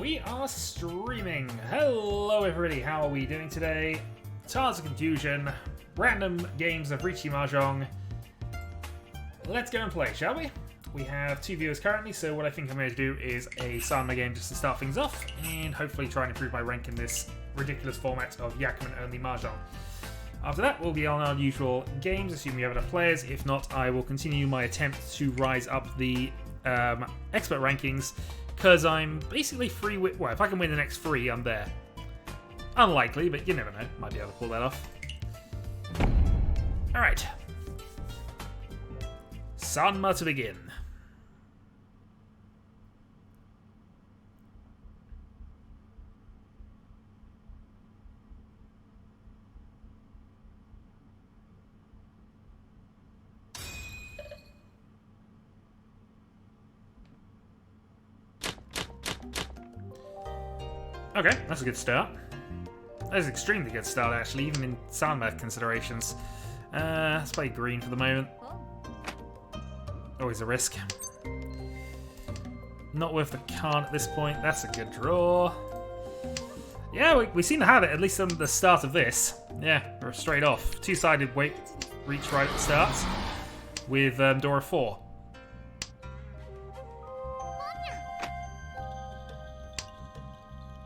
We are streaming. Hello everybody, how are we doing today? Tons of confusion, random games of Riichi Mahjong. Let's go and play, shall we? We have 2 viewers currently, so what I think I'm going to do is a Sanma game just to start things off, and hopefully try and improve my rank in this ridiculous format of Yakuman-only Mahjong. After that, we'll be on our usual games, assuming we have enough players. If not, I will continue my attempt to rise up the expert rankings, because I'm basically free with... Well, if I can win the next 3, I'm there. Unlikely, but you never know. Might be able to pull that off. Alright. Sanma to begin. Okay, that's a good start. That's an extremely good start, actually, even in Sanma considerations. Let's play green for the moment. Always a risk. Not worth the Khan at this point. That's a good draw. Yeah, we seem to have it, at least on the start of this. Yeah, we're straight off. Two-sided reach right at the start with Dora 4.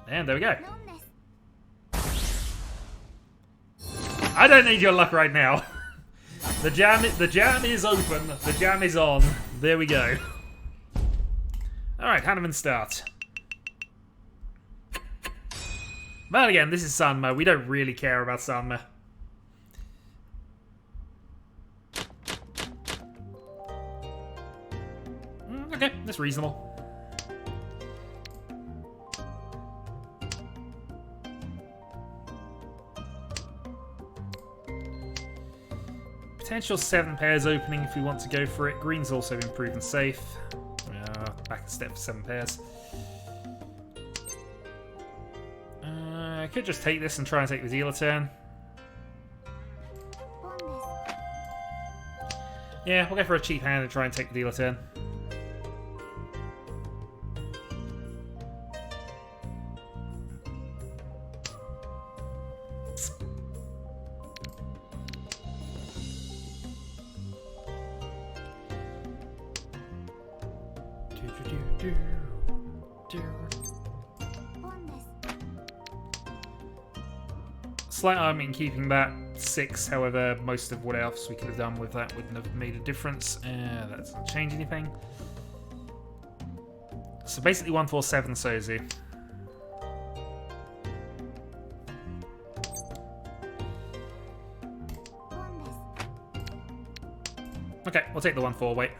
And there we go. I don't need your luck right now. The jam is open. The jam is on. There we go. Alright, Hanuman start. But again, this is Sanma. We don't really care about Sanma. Okay, that's reasonable. Potential 7 pairs opening if we want to go for it. Green's also been proven safe. Back a step for 7 pairs. I could just take this and try and take the dealer turn. Yeah, we'll go for a cheap hand and try and take the dealer turn. Slight argument in keeping that 6, however, most of what else we could have done with that wouldn't have made a difference. That doesn't change anything. So basically 147 Sozu. Okay, we'll take the 1-4 weight.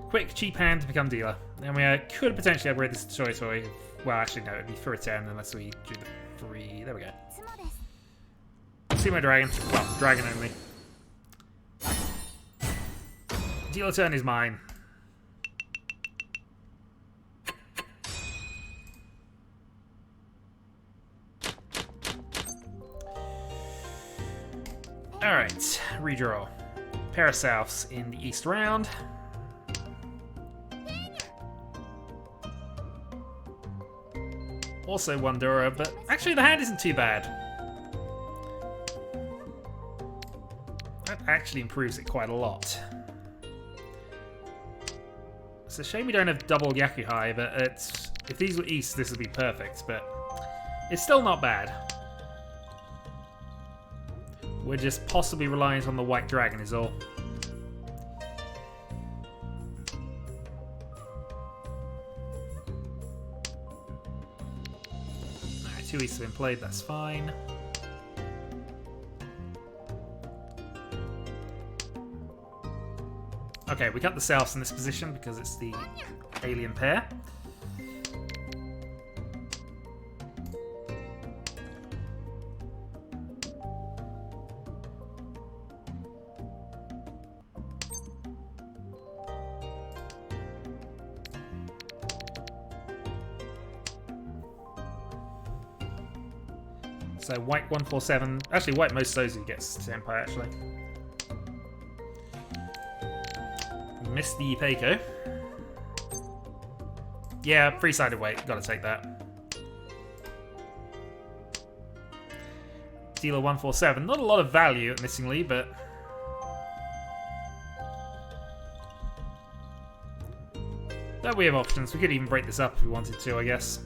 Quick, cheap hand to become dealer. And we could potentially upgrade this to Toy Toy. Well, actually, no, it'd be for a 10 unless we do the 3. There we go. See my dragon. Well, dragon only. Dealer turn is mine. Alright, redraw. Pair of Souths in the East round. Also 1 Dora, but actually the hand isn't too bad. That actually improves it quite a lot. It's a shame we don't have double Yakuhai, but if these were East, this would be perfect, but it's still not bad. We're just possibly reliant on the White Dragon is all. Alright, 2 Easts have been played, that's fine. Okay, we cut the Souths in this position because it's the alien pair. So white 147. Actually, white most Sozu gets Senpai, actually. Missed the Peiko. Yeah, three-sided weight. Gotta take that. Dealer 147. Not a lot of value admittingly, but... But we have options. We could even break this up if we wanted to, I guess.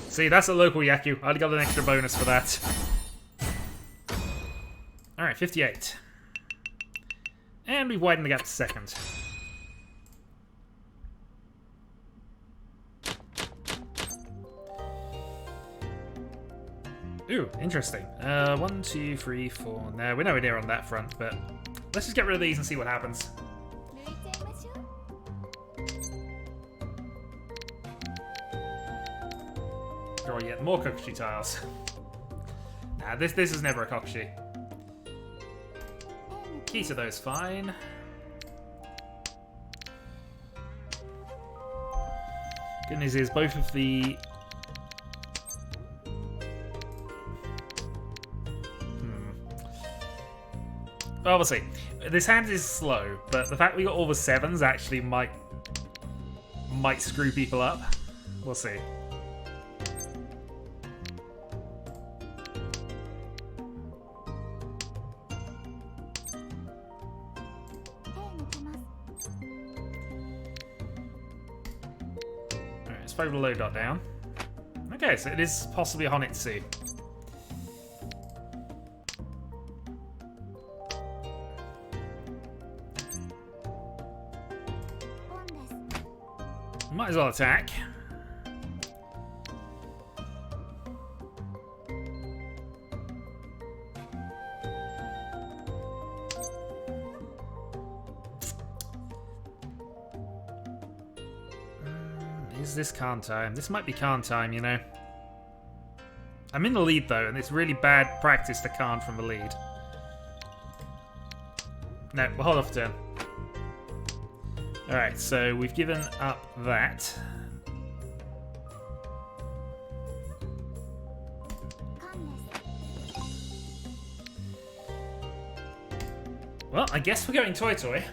See, that's a local Yaku. I'd got an extra bonus for that. Alright, 58. And we've widened the gap to second. Ooh, interesting. 1, 2, 3, 4. No, we're nowhere near on that front, but let's just get rid of these and see what happens. Draw yet more Kokushi tiles. Nah, this is never a Kokushi. Key to those, fine. Good news is both of the... Well, we'll see. This hand is slow, but the fact we got all the 7s actually might screw people up. We'll see. Alright, let's throw the low dot down. Okay, so it is possibly a Honitsu. Might as well attack. Is this Khan time? This might be Khan time, you know. I'm in the lead though, and it's really bad practice to Khan from the lead. No, we'll hold off a turn. Alright, so we've given up that. Well, I guess we're going Toy Toy.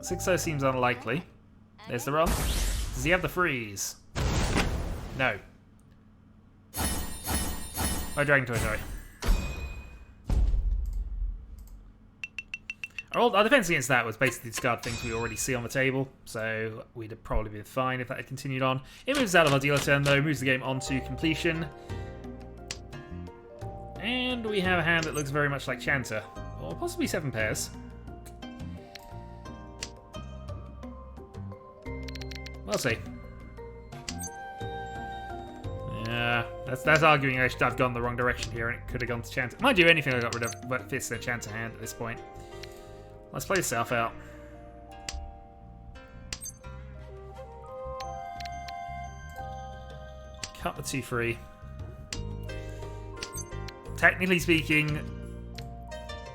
Six-0 seems unlikely. There's the run. Does he have the freeze? No. Oh, Dragon Toy, sorry. Our defense against that was basically discard things we already see on the table, so we'd have probably been fine if that had continued on. It moves out of our dealer turn, though, moves the game on to completion. And we have a hand that looks very much like Chanta, or possibly 7 pairs. We'll see. Yeah, that's arguing I've gone the wrong direction here and it could have gone to Chanta. Mind you, anything I got rid of but fits the Chanta hand at this point. Let's play yourself out. Cut the 2-3. Technically speaking,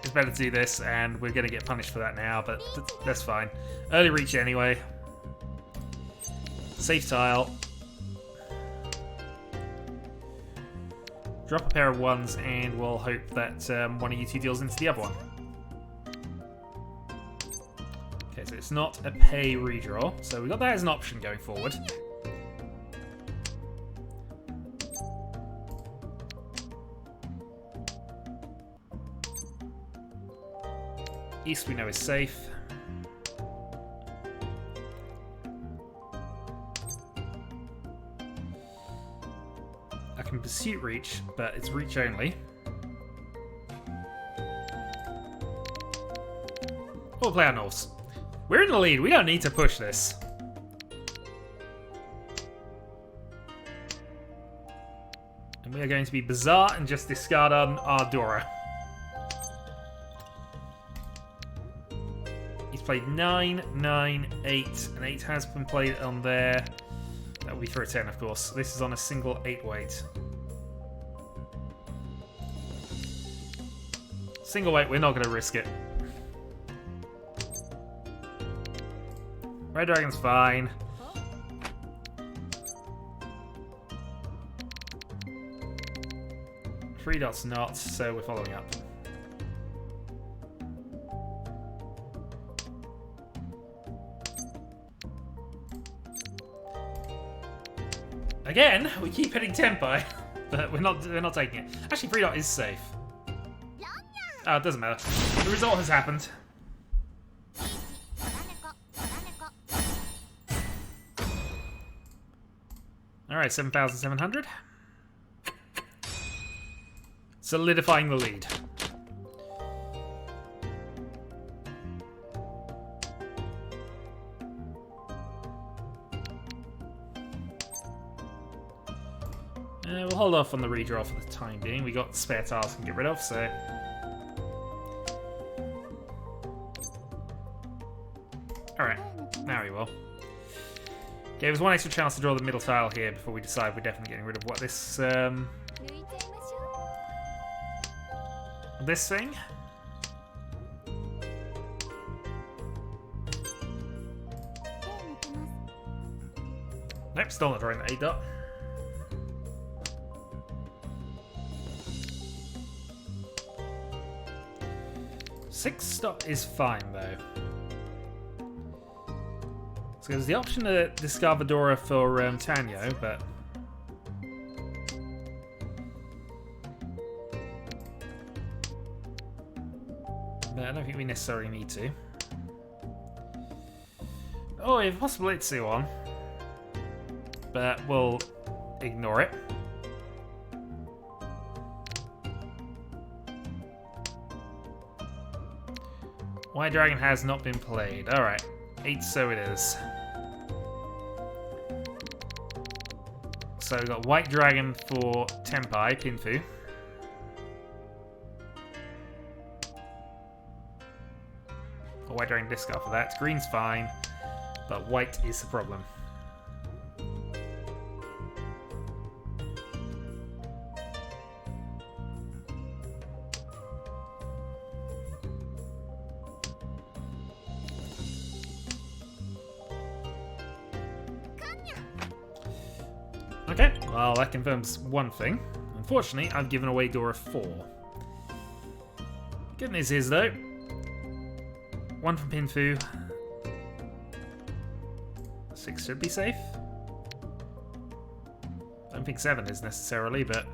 it's better to do this, and we're going to get punished for that now, but that's fine. Early Riichi anyway. Safe tile. Drop a pair of 1s, and we'll hope that one of you two deals into the other one. Okay, so it's not a pay redraw, so we got that as an option going forward. East we know is safe. I can pursuit reach, but it's reach only. We'll play our Norse. We're in the lead, we don't need to push this. And we are going to be bizarre and just discard our Dora. He's played 9, 9, 8, and 8 has been played on there. That will be for a 10, of course. This is on a single 8 weight. Single weight, we're not going to risk it. Red dragon's fine. Three dots not, so we're following up. Again, we keep hitting Tempai, but we're not taking it. Actually, 3 dot is safe. Oh, it doesn't matter. The result has happened. Alright, 7,700. Solidifying the lead. We'll hold off on the redraw for the time being. We got spare tiles we can get rid of, so... Alright, now we will. Gave us one extra chance to draw the middle tile here before we decide we're definitely getting rid of what this, this thing. Nope, still not drawing the 8 dot. Six dot is fine though. So there's the option to discard Vedora for Tanyo, but I don't think we necessarily need to. Oh, we have a possible Itsu on, but we'll ignore it. White Dragon has not been played. Alright, 8 so it is. So we've got White Dragon for Tempai, Pinfu. Or White Dragon discard for that. Green's fine, but white is the problem. Okay, well that confirms one thing. Unfortunately, I've given away Dora 4. Good news is though, 1 from Pinfu. 6 should be safe. I don't think 7 is necessarily, but...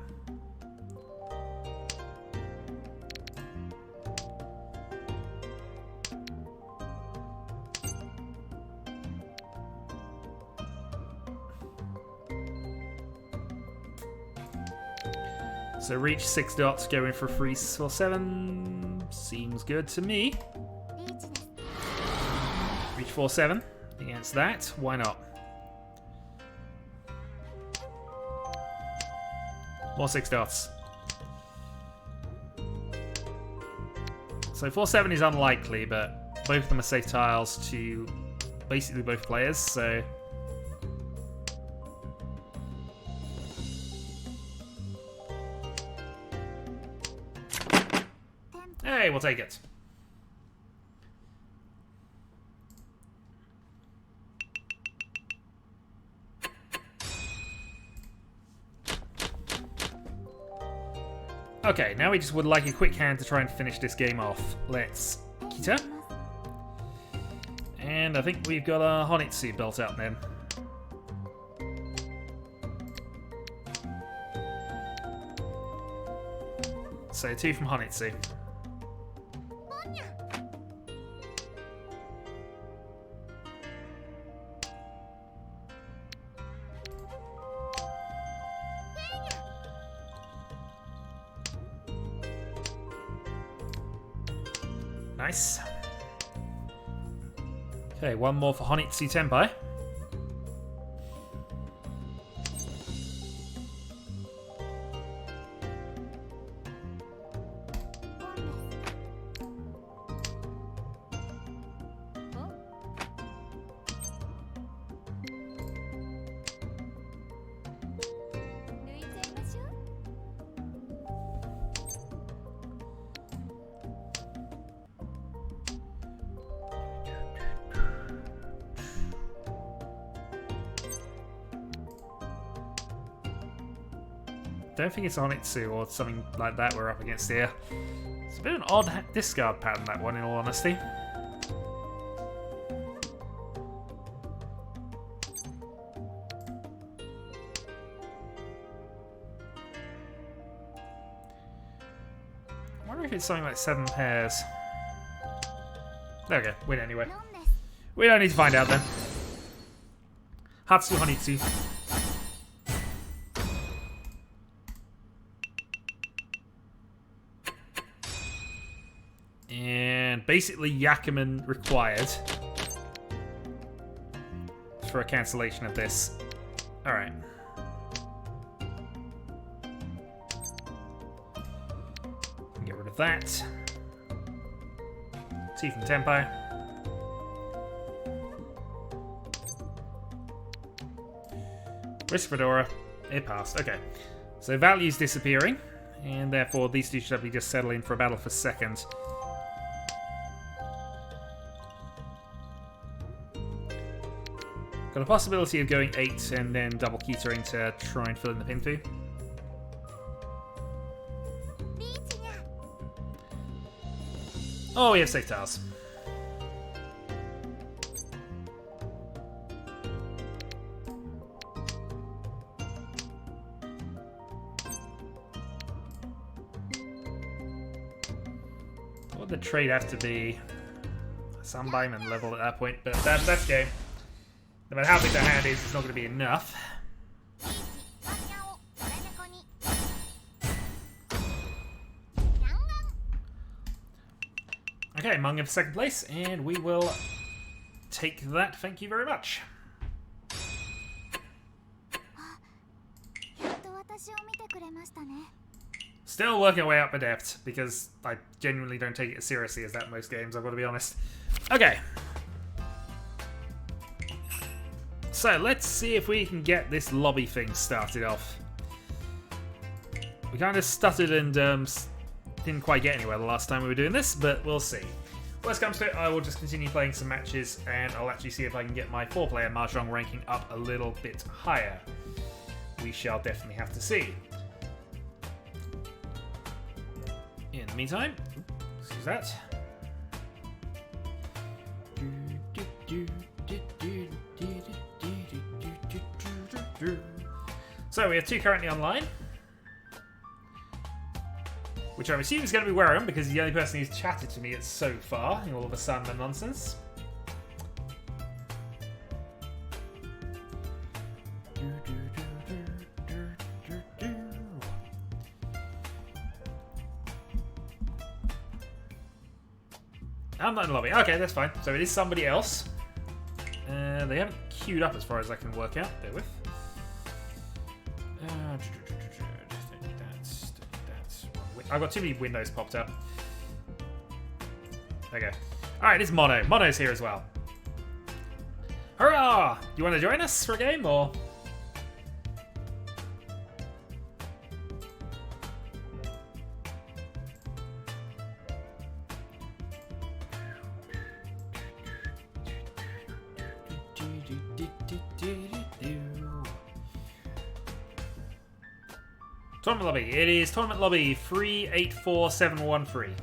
So reach 6 dots, going for 3 for 7. Seems good to me. Reach 4-7 against that. Why not? More 6 dots. So 4-7 is unlikely, but both of them are safe tiles to basically both players, so... Hey, we'll take it. Okay, now we just would like a quick hand to try and finish this game off. Let's Kita. And I think we've got a Honitsu built out then. So 2 from Honitsu. Nice. Okay, 1 more for Honitsu Tenpai. don't think it's Onitsu or something like that we're up against here. It's a bit of an odd discard pattern, that one, in all honesty. I wonder if it's something like 7 pairs. There we go. Win anyway. We don't need to find out then. Hatsu Honitsu. And basically Yakuman required for a cancellation of this. Alright. Get rid of that. Teeth and Tempai. Risk Fedora. It passed. Okay. So value's disappearing. And therefore these two should probably just settle in for a battle for second. Got a possibility of going 8 and then double Ketering to try and fill in the Pinfu. Oh, we have safe tiles. What would the trade have to be? Sunbeam level at that point, but that's game. No matter how big the hand is, it's not going to be enough. Okay, Manga for second place, and we will take that. Thank you very much. Still working our way up adept, because I genuinely don't take it as seriously as that in most games, I've got to be honest. Okay. So, let's see if we can get this lobby thing started off. We kind of stuttered and didn't quite get anywhere the last time we were doing this, but we'll see. Worst comes to it, I will just continue playing some matches, and I'll actually see if I can get my 4-player Mahjong ranking up a little bit higher. We shall definitely have to see. In the meantime, excuse that. So we have 2 currently online, which I'm assuming is going to be Wareham because he's the only person who's chatted to me so far in all of the Sandman nonsense. I'm not in the lobby. Okay, that's fine. So it is somebody else. They haven't queued up as far as I can work out. Bear with. I've got too many windows popped up. Okay. Alright, it's Mono. Mono's here as well. Hurrah! You want to join us for a game, or...? Tournament lobby. It is tournament lobby 384713.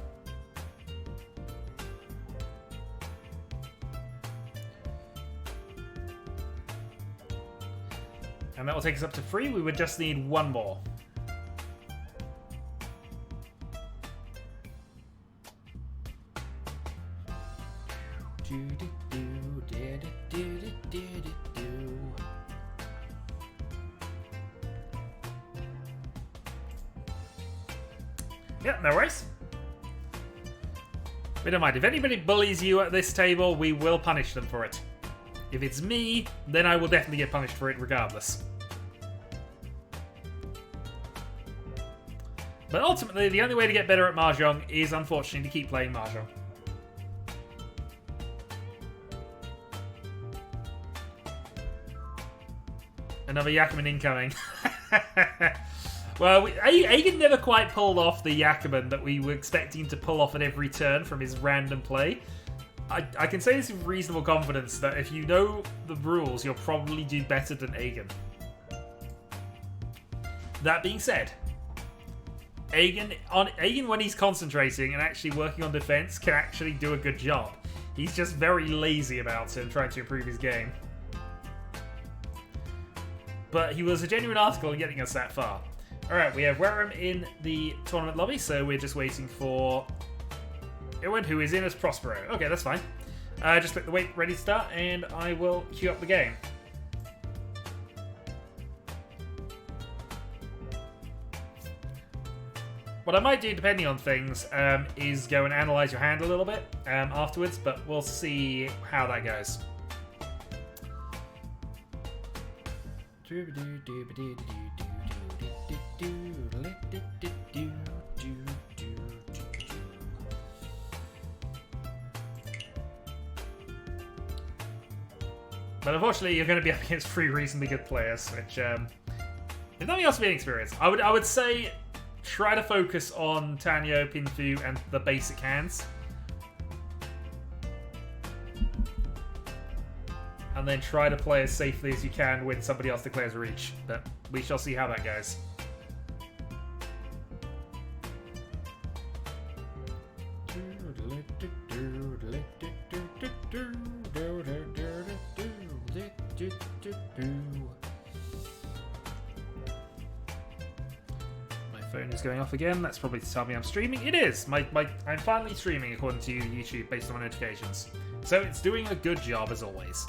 And that will take us up to 3. We would just need 1 more. Yeah, no worries. We don't mind. If anybody bullies you at this table, we will punish them for it. If it's me, then I will definitely get punished for it regardless. But ultimately, the only way to get better at Mahjong is, unfortunately, to keep playing Mahjong. Another Yakuman incoming. Well, Agen never quite pulled off the Yakuman that we were expecting to pull off at every turn from his random play. I can say this with reasonable confidence that if you know the rules, you'll probably do better than Agen. That being said, Aegon, when he's concentrating and actually working on defense, can actually do a good job. He's just very lazy about it and trying to improve his game. But he was a genuine article in getting us that far. Alright, we have Wareham in the tournament lobby, so we're just waiting for Ewan, who is in as Prospero. Okay, that's fine. Just click the wait, ready to start, and I will queue up the game. What I might do, depending on things, is go and analyze your hand a little bit afterwards, but we'll see how that goes. But unfortunately, you're going to be up against 3 reasonably good players, which, if nothing else, will be an experience. I would say try to focus on Tanyo, Pinfu, and the basic hands. And then try to play as safely as you can when somebody else declares a reach. But we shall see how that goes. My phone is going off again. That's probably to tell me I'm streaming. It is! I'm finally streaming according to YouTube based on my notifications. So it's doing a good job as always.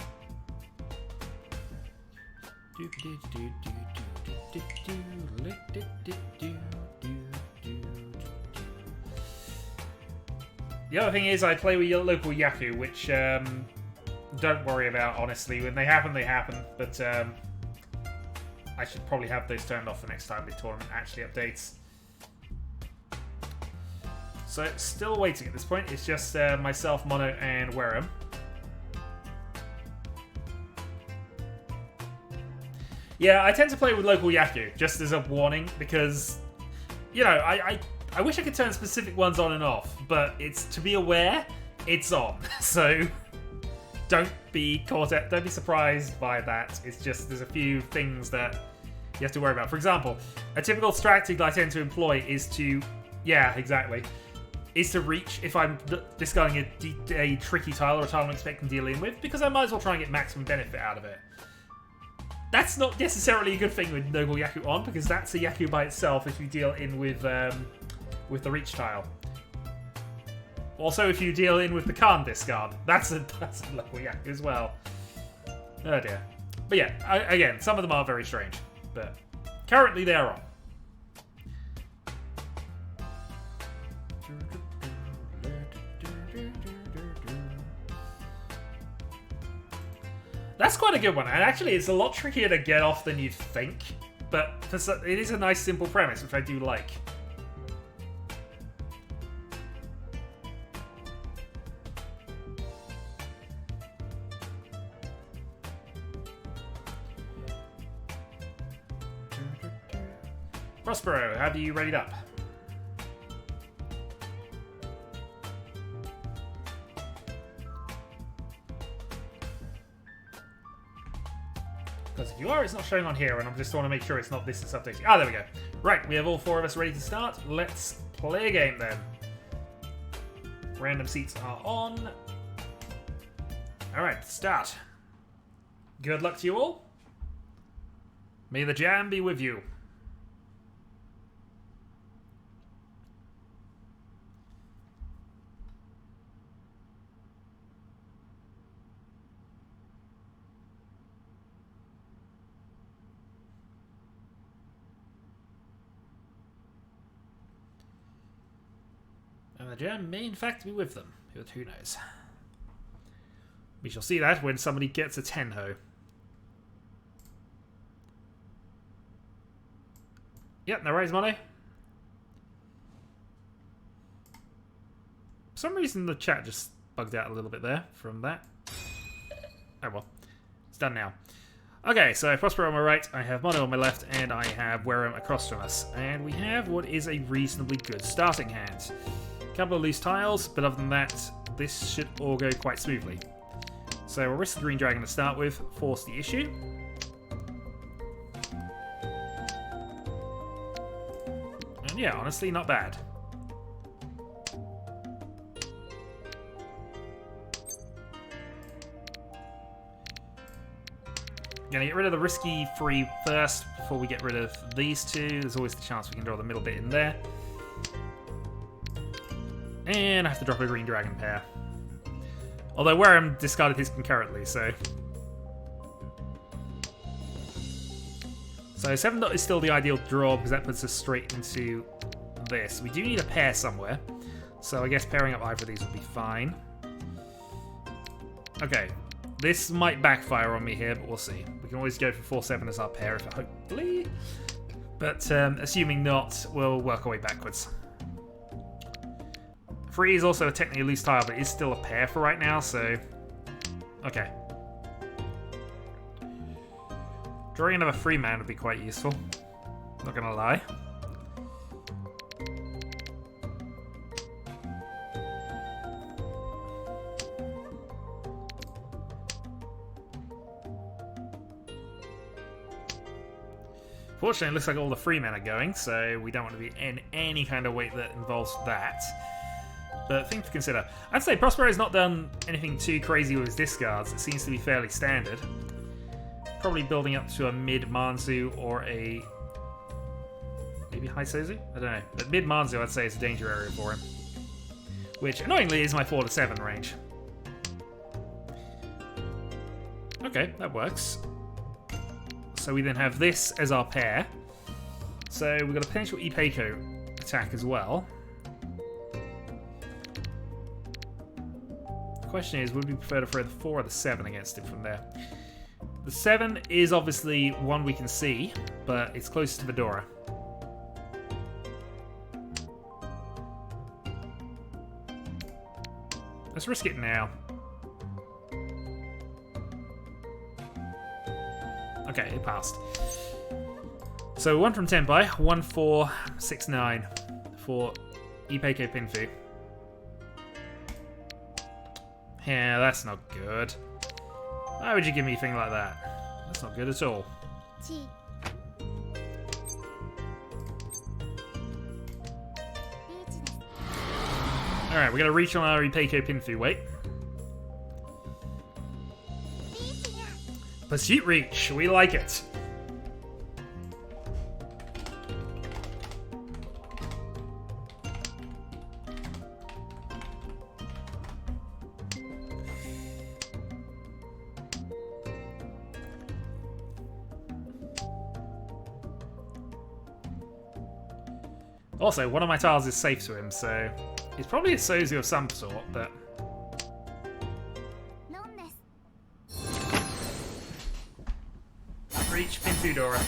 The other thing is I play with your local Yaku, which don't worry about, honestly. When they happen, they happen. But I should probably have those turned off the next time the tournament actually updates. So still waiting at this point. It's just myself, Mono, and Wareham. Yeah, I tend to play with local Yaku, just as a warning, because, you know, I wish I could turn specific ones on and off, but it's to be aware, it's on. So don't be caught out, don't be surprised by that. It's just there's a few things that you have to worry about. For example, a typical strategy that I tend to employ is to, yeah, exactly, is to reach if I'm discarding a tricky tile or a tile I'm expecting to deal in with, because I might as well try and get maximum benefit out of it. That's not necessarily a good thing with Noble Yaku on, because that's a Yaku by itself if you deal in with the reach tile. Also, if you deal in with the Khan discard, that's a Noble Yaku as well. Oh dear. But yeah, again, some of them are very strange, but currently they're on. That's quite a good one, and actually it's a lot trickier to get off than you'd think, but it is a nice simple premise, which I do like. Prospero, have you readied up? Because if you are, it's not showing on here, and I just want to make sure it's not this that's updating. Ah, there we go. Right, we have all 4 of us ready to start. Let's play a game then. Random seats are on. Alright, start. Good luck to you all. May the jam be with you. And the jam may in fact be with them, but who knows. We shall see that when somebody gets a Tenho. Yep, no worries, Mono. For some reason the chat just bugged out a little bit there from that. Oh well, it's done now. Okay, so Prospero on my right, I have Mono on my left, and I have Wareham across from us. And we have what is a reasonably good starting hand. Couple of loose tiles, but other than that, this should all go quite smoothly. So we'll risk the Green Dragon to start with, force the issue. Yeah, honestly, not bad. Gonna get rid of the risky 3 first before we get rid of these 2. There's always the chance we can draw the middle bit in there. And I have to drop a green dragon pair. Although Wareham discarded his concurrently, so... So 7 dot is still the ideal draw because that puts us straight into this. We do need a pair somewhere, so I guess pairing up either of these would be fine. Okay, this might backfire on me here, but we'll see. We can always go for 4-7 as our pair, if hopefully. But assuming not, we'll work our way backwards. 3 is also technically a loose tile, but it is still a pair for right now, so... Okay. Drawing another 3-man would be quite useful. Not gonna lie. Fortunately, it looks like all the 3 men are going, so we don't want to be in any kind of weight that involves that. But thing to consider. I'd say Prospero's not done anything too crazy with his discards. It seems to be fairly standard. Probably building up to a mid-Manzu or a... maybe high Sozu? I don't know. But mid-Manzu, I'd say, is a danger area for him. Which, annoyingly, is my 4-7 range. Okay, that works. So we then have this as our pair. So we've got a potential Ipeiko attack as well. The question is, would we prefer to throw the 4 or the 7 against him from there? The 7 is obviously one we can see, but it's closest to Fedora. Let's risk it now. Okay, it passed. So 1 from Tenpai, 1 for 6-9 for Ipeiko Pinfu. Yeah, that's not good. Why would you give me a thing like that? That's not good at all. Alright, we're going to reach on our Ipeiko Pinfu weight. Pursuit Reach, we like it. Also, one of my tiles is safe to him, so it's probably a Sozu of some sort, but... Reach Pinfu Dora.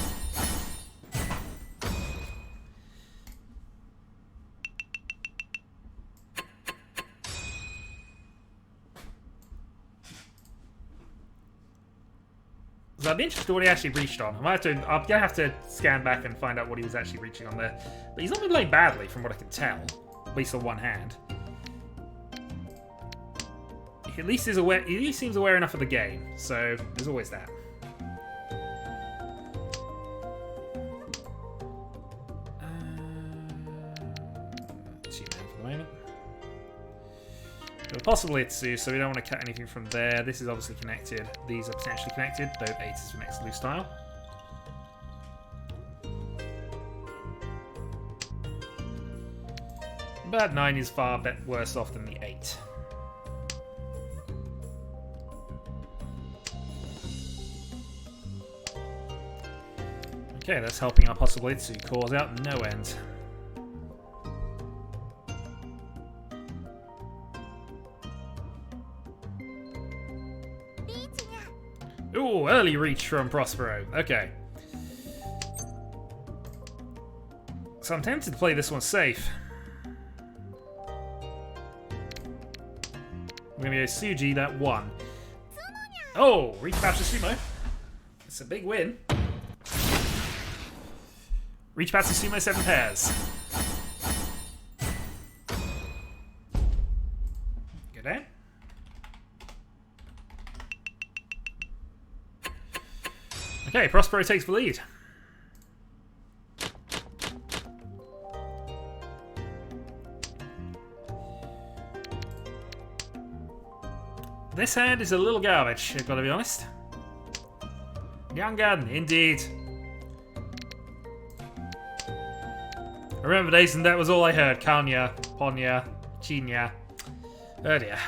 So I'd be interested in what he actually reached on. I'm gonna have to scan back and find out what he was actually reaching on there. But he's not been playing badly from what I can tell. At least on one hand. He at least is aware, he at least seems aware enough of the game, so there's always that. Possibly Itsu, so we don't want to cut anything from there. This is obviously connected. These are potentially connected, though 8 is the next loose tile. But 9 is far worse off than the 8. Okay, that's helping our possible Itsu cause out no end. Ooh, early reach from Prospero. Okay. So I'm tempted to play this one safe. We're going to go Suji, that 1. Oh, reach past the Sumo. It's a big win. Reach past the Sumo 7 pairs. Good day. Okay, Prospero takes the lead. This hand is a little garbage, I've got to be honest. Young gun, indeed. I remember days and that was all I heard. Kanya, Ponya, Chinya. Oh dear.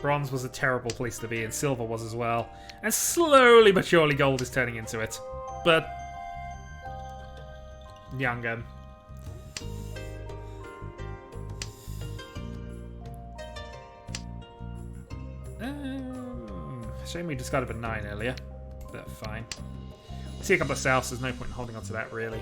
Bronze was a terrible place to be, and silver was as well. And slowly but surely gold is turning into it. But... young gun. Shame we discarded a 9 earlier. But fine. We'll see a couple of souths, there's no point in holding on to that really.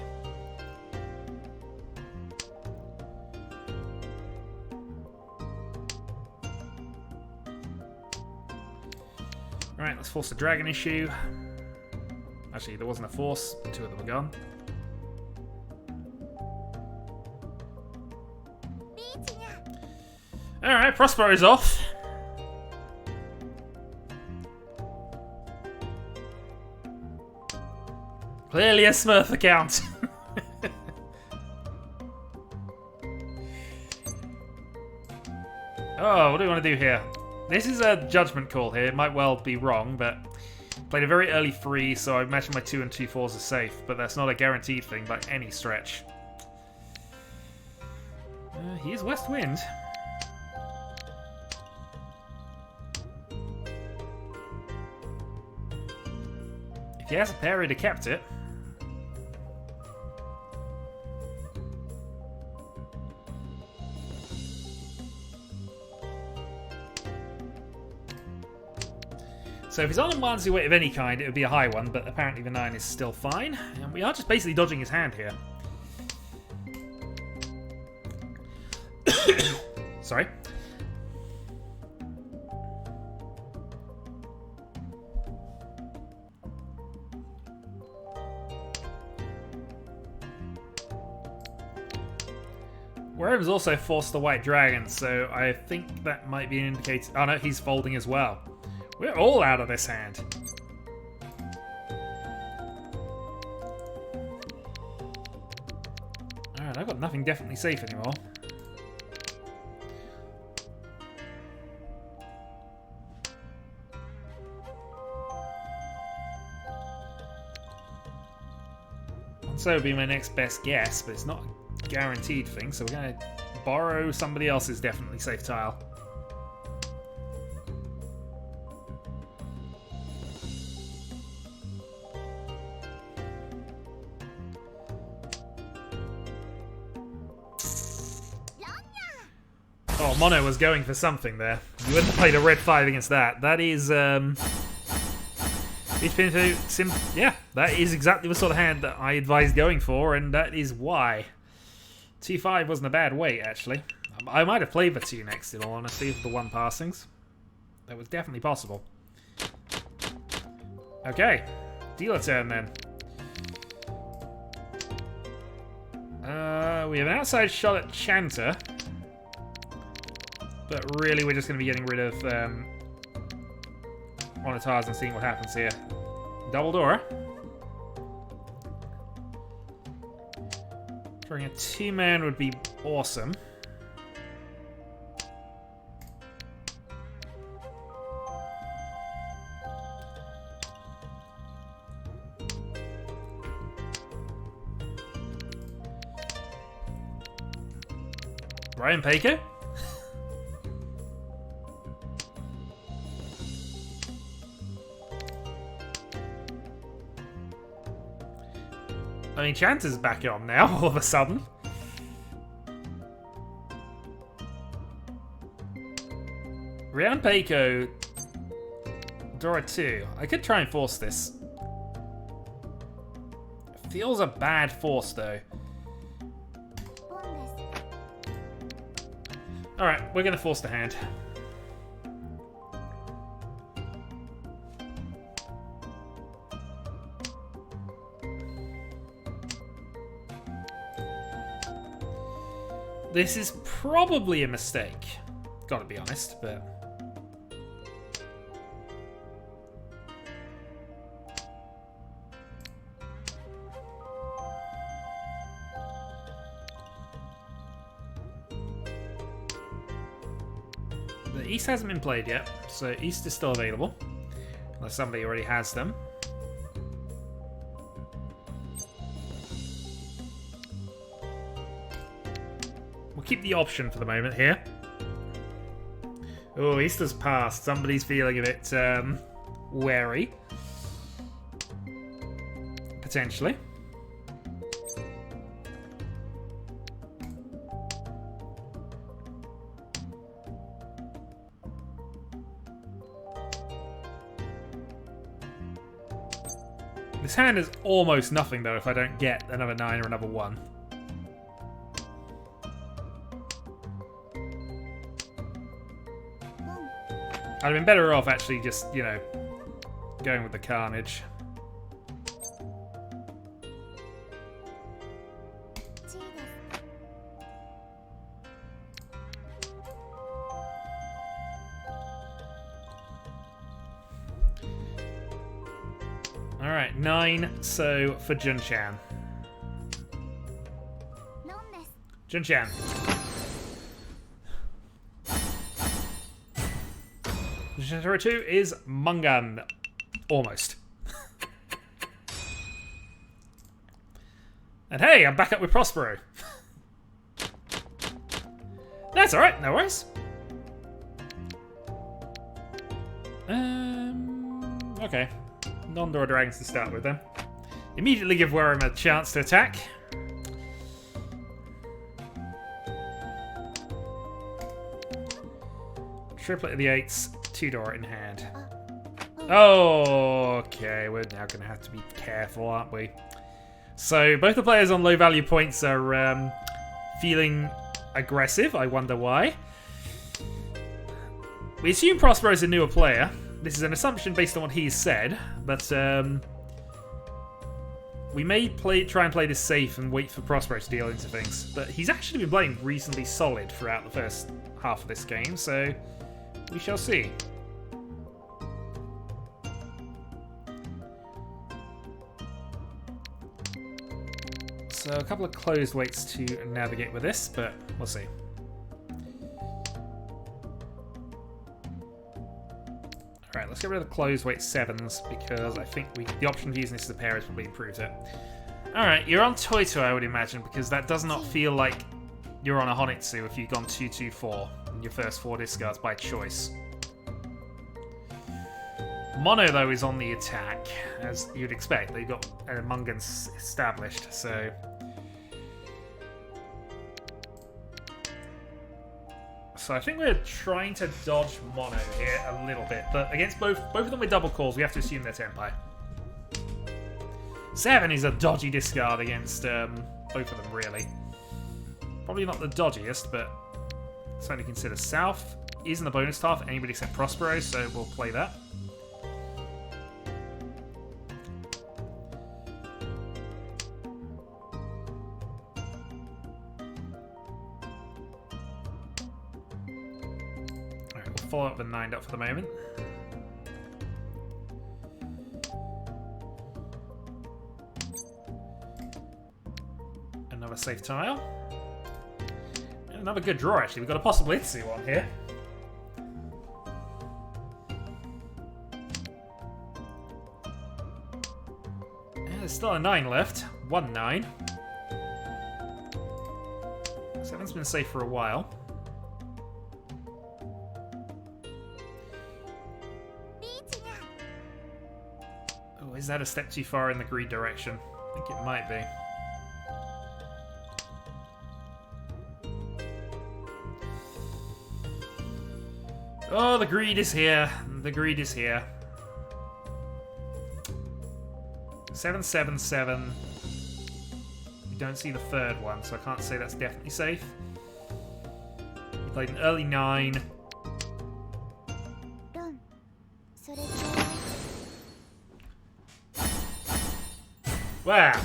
Right, let's force the dragon issue. Actually, there wasn't a force, 2 of them are gone. Alright, Prospero is off. Clearly a Smurf account. Oh, what do we want to do here? This is a judgment call here. It might well be wrong, but played a very early 3, so I imagine my 2 and 2 4s are safe, but that's not a guaranteed thing by any stretch. He is West Wind. If he has a pair, he'd have kept it. So if he's on a Manzi weight of any kind, it would be a high one, but apparently the 9 is still fine. And we are just basically dodging his hand here. Sorry. Wareham's also forced the white dragon, so I think that might be an indicator. Oh no, he's folding as well. We're all out of this hand. Alright, I've got nothing definitely safe anymore. So would be my next best guess, but it's not a guaranteed thing, so we're going to borrow somebody else's definitely safe tile. Oh, Mono was going for something there. You wouldn't have played a red 5 against that. That is, yeah, that is exactly the sort of hand that I advised going for, and that is why. T5 wasn't a bad weight, actually. I might have played the 2 next, in all honesty, for the 1 passings. That was definitely possible. Okay, dealer turn then. We have an outside shot at Chanter. But really, we're just going to be getting rid of one of Tars and seeing what happens here. Double door. Drawing a 2-man would be awesome. Ryan Paco? I mean, Chanter's back on now, all of a sudden. Rian Peiko, Dora 2. I could try and force this. Feels a bad force, though. Alright, we're going to force the hand. This is probably a mistake. Gotta be honest, but... East hasn't been played yet, so East is still available. Unless somebody already has them. We'll keep the option for the moment here. Oh, Easter's passed. Somebody's feeling a bit wary. Potentially. This hand is almost nothing, though, if I don't get another 9 or another 1. I'd have been better off actually just, you know, going with the carnage. Alright, 9, so for Jun-chan. Jun-chan. Jun-chan 2 is Mungan. Almost. And hey, I'm back up with Prospero. That's alright, no worries. Okay. Non-Dora Dragons to start with then. Immediately give Worm a chance to attack. Triplet of the 8s, 2 Dora in hand. Oh, okay, we're now going to have to be careful, aren't we? So, both the players on low value points are feeling aggressive. I wonder why. We assume Prospero's a newer player. This is an assumption based on what he's said, but we may try and play this safe and wait for Prospero to deal into things. But he's actually been playing reasonably solid throughout the first half of this game, so we shall see. So a couple of closed weights to navigate with this, but we'll see. Alright, let's get rid of the closed weight 7s because I think the option of using this as a pair has probably improved it. Alright, you're on Toito, I would imagine, because that does not feel like you're on a Honitsu if you've gone 2-2-4 in your first 4 discards by choice. Mono, though, is on the attack, as you'd expect. They've got Mungan established, so... So I think we're trying to dodge Mono here a little bit, but against both of them with double calls, we have to assume they're Tenpai. 7 is a dodgy discard against both of them, really. Probably not the dodgiest, but something to consider. South isn't a bonus tile for anybody except Prospero, so we'll play that. Follow up the 9 dot for the moment. Another safe tile. And another good draw, actually. We've got a possible Itsu on here. And there's still a 9 left. 1 9. 7's been safe for a while. Is that a step too far in the greed direction? I think it might be. Oh, the greed is here. The greed is here. 7-7-7. We don't see the third one, so I can't say that's definitely safe. We played an early 9. Wow.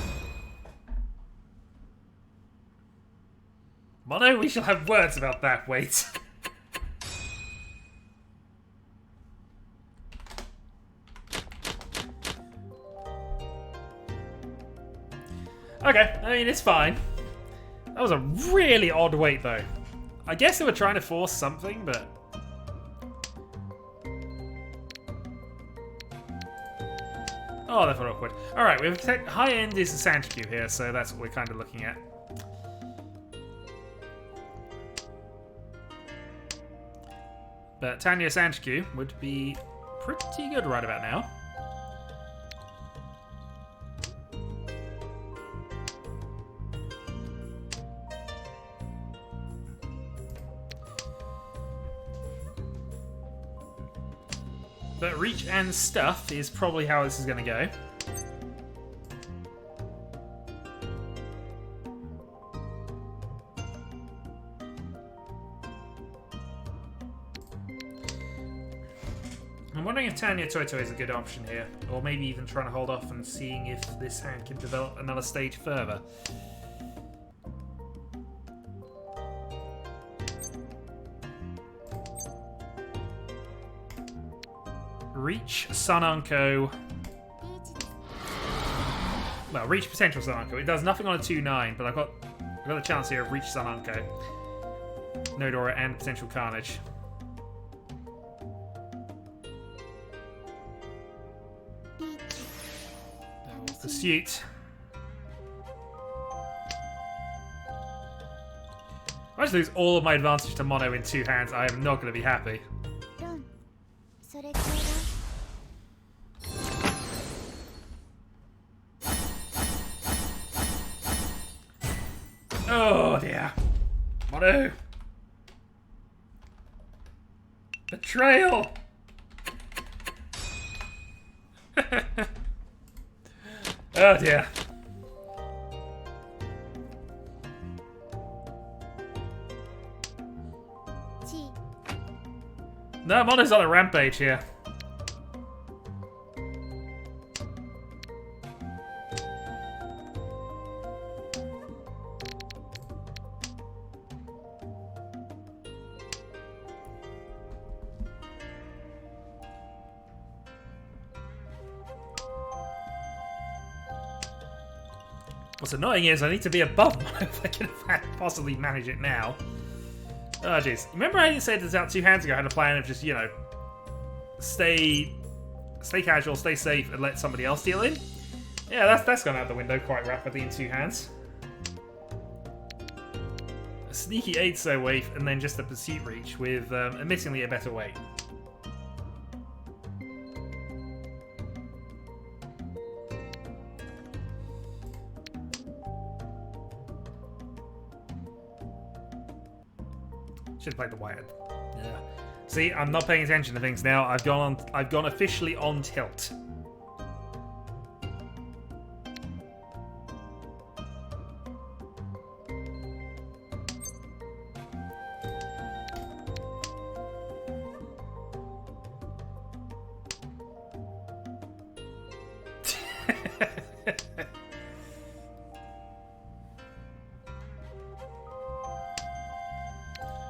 Mono, we shall have words about that, wait. Okay, I mean, it's fine. That was a really odd wait, though. I guess they were trying to force something, but Oh, that felt awkward. Alright, we have high end is the Sanchku here, so that's what we're kind of looking at. But Tanya Sanchku would be pretty good right about now. But reach and stuff is probably how this is going to go. I'm wondering if Tanya Toto is a good option here, or maybe even trying to hold off and seeing if this hand can develop another stage further. Reach, Sununko. Well, Reach potential Sununko. It does nothing on a 2-9, but I've got a chance here of Reach Sununko, Nodora, and potential Carnage. Pursuit. If I just lose all of my advantage to mono in 2 hands, I am not going to be happy. Oh dear. Mono. Betrayal. Oh dear. No, Mono's on a rampage here. What's annoying is I need to be above Mono if I can possibly manage it now. Oh jeez. Remember I said this out 2 hands ago, I had a plan of just, you know, stay casual, stay safe, and let somebody else deal in? Yeah, that's gone out the window quite rapidly in 2 hands. A sneaky 8-so wave, and then just a pursuit reach with, admittingly, a better weight. Should have played the Wired. Yeah. See, I'm not paying attention to things now. I've gone officially on tilt.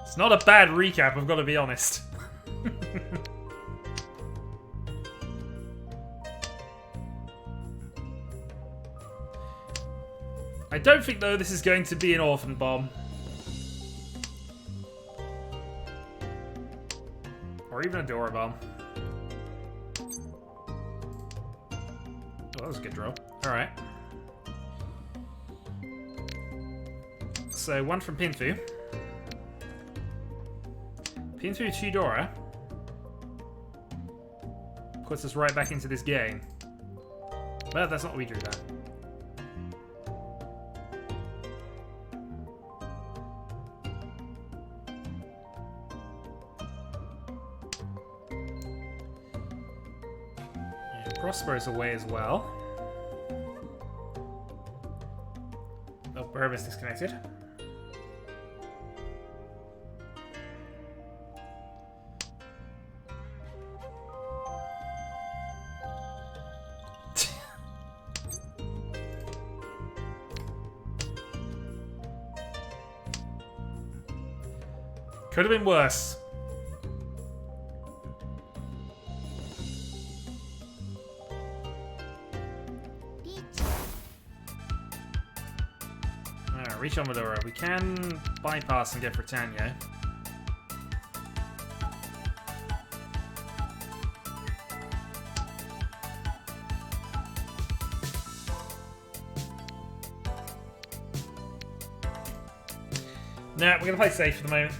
It's not a bad recap, I've got to be honest. I don't think, though, this is going to be an Orphan Bomb. Or even a Dora Bomb. Oh, that was a good draw. Alright. So, 1 from Pinfu. Pinfu 2 Dora puts us right back into this game. But that's not what we drew there. Yeah, Prospero's away as well. Oh, Burba's disconnected. Could have been worse. Alright, reach on Medora. We can bypass and get for Tanya. Nah, we're going to play safe for the moment.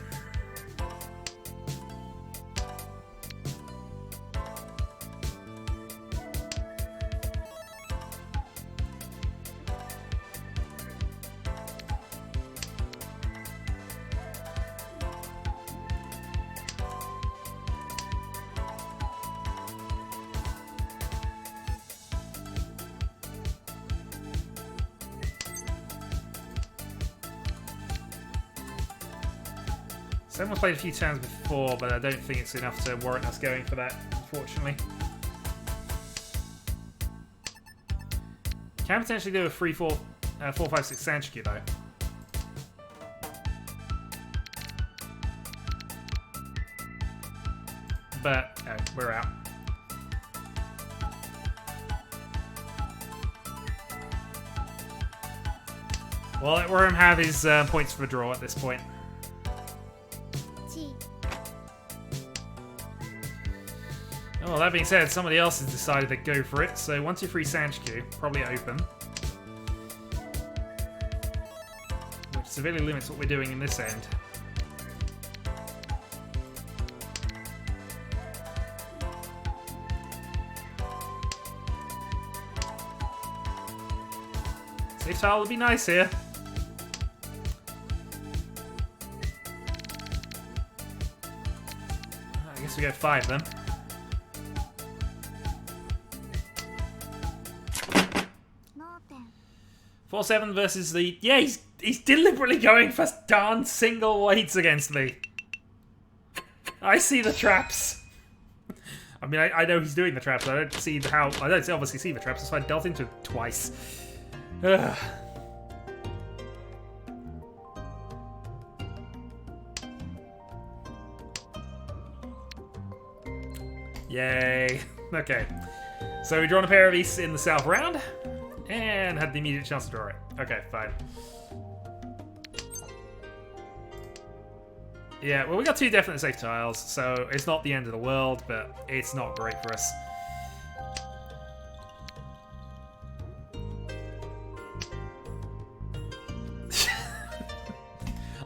Someone played a few turns before, but I don't think it's enough to warrant us going for that, unfortunately. Can potentially do a 3-4, 4-5-6 Sanchikyu though. But no, we're out. Well, let Worm have his points for a draw at this point. Well, that being said, somebody else has decided to go for it, so 1, 2, 3 Sanchikyu, probably open. Which severely limits what we're doing in this end. Safe tile would be nice here. I guess we go 5 then. 4-7 versus the... Yeah, he's deliberately going for darn single weights against me. I see the traps. I mean, I know he's doing the traps. I don't see how... I don't obviously see the traps. That's why I dealt into it twice. Ugh. Yay. Okay. So we drawn a pair of these in the south round. And had the immediate chance to draw it. Okay, fine. Yeah, well, we got 2 definite safe tiles, so it's not the end of the world, but it's not great for us.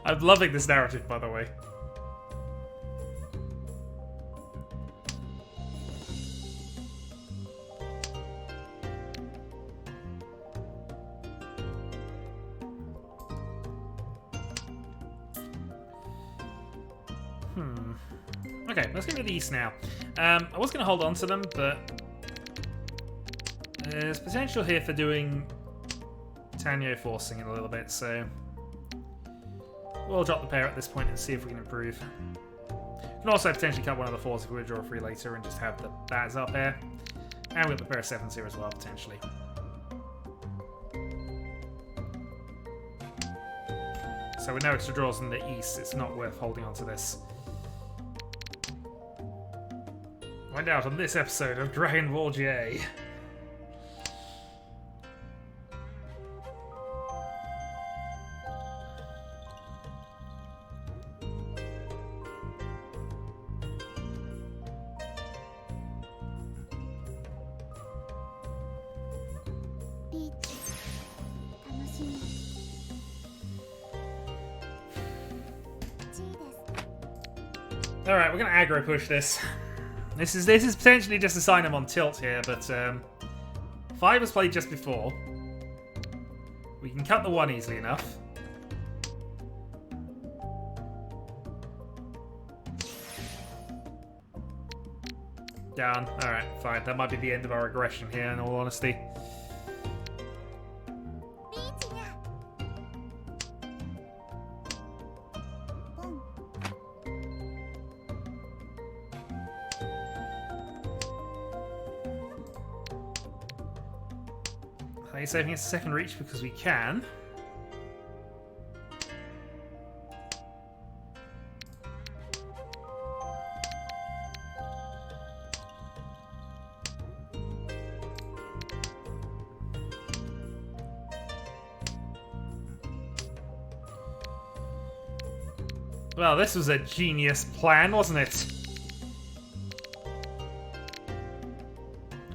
I'm loving this narrative, by the way. Okay, let's get rid of these now. I was going to hold on to them, but there's potential here for doing Tanyo forcing it a little bit, so we'll drop the pair at this point and see if we can improve. We can also potentially cut one of the 4s if we draw a 3 later and just have the bats up there. And we'll got the pair of 7s here as well, potentially. So with no extra draws in the east, it's not worth holding on to this. Find out on this episode of Dragon Ball J. Alright, we're gonna aggro push this. This is potentially just a sign I'm on tilt here, but 5 was played just before. We can cut the 1 easily enough. Down. Alright, fine. That might be the end of our aggression here, in all honesty. Saving us a second reach because we can. Well, this was a genius plan, wasn't it?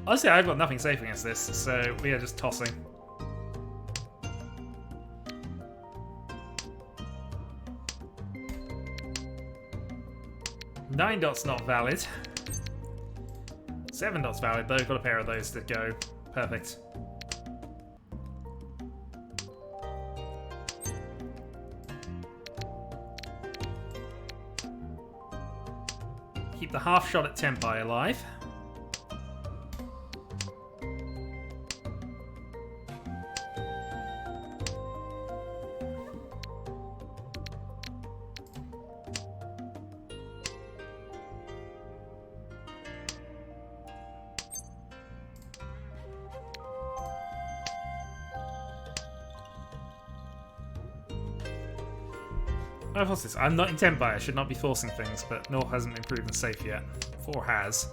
Honestly, I've got nothing safe against this, so we are just tossing. 9 dots not valid. 7 dots valid though. Got a pair of those to go. Perfect. Keep the half shot at Tempai alive. What's this? I'm not in Tempai. I should not be forcing things, but Nor hasn't been proven safe yet. 4 has.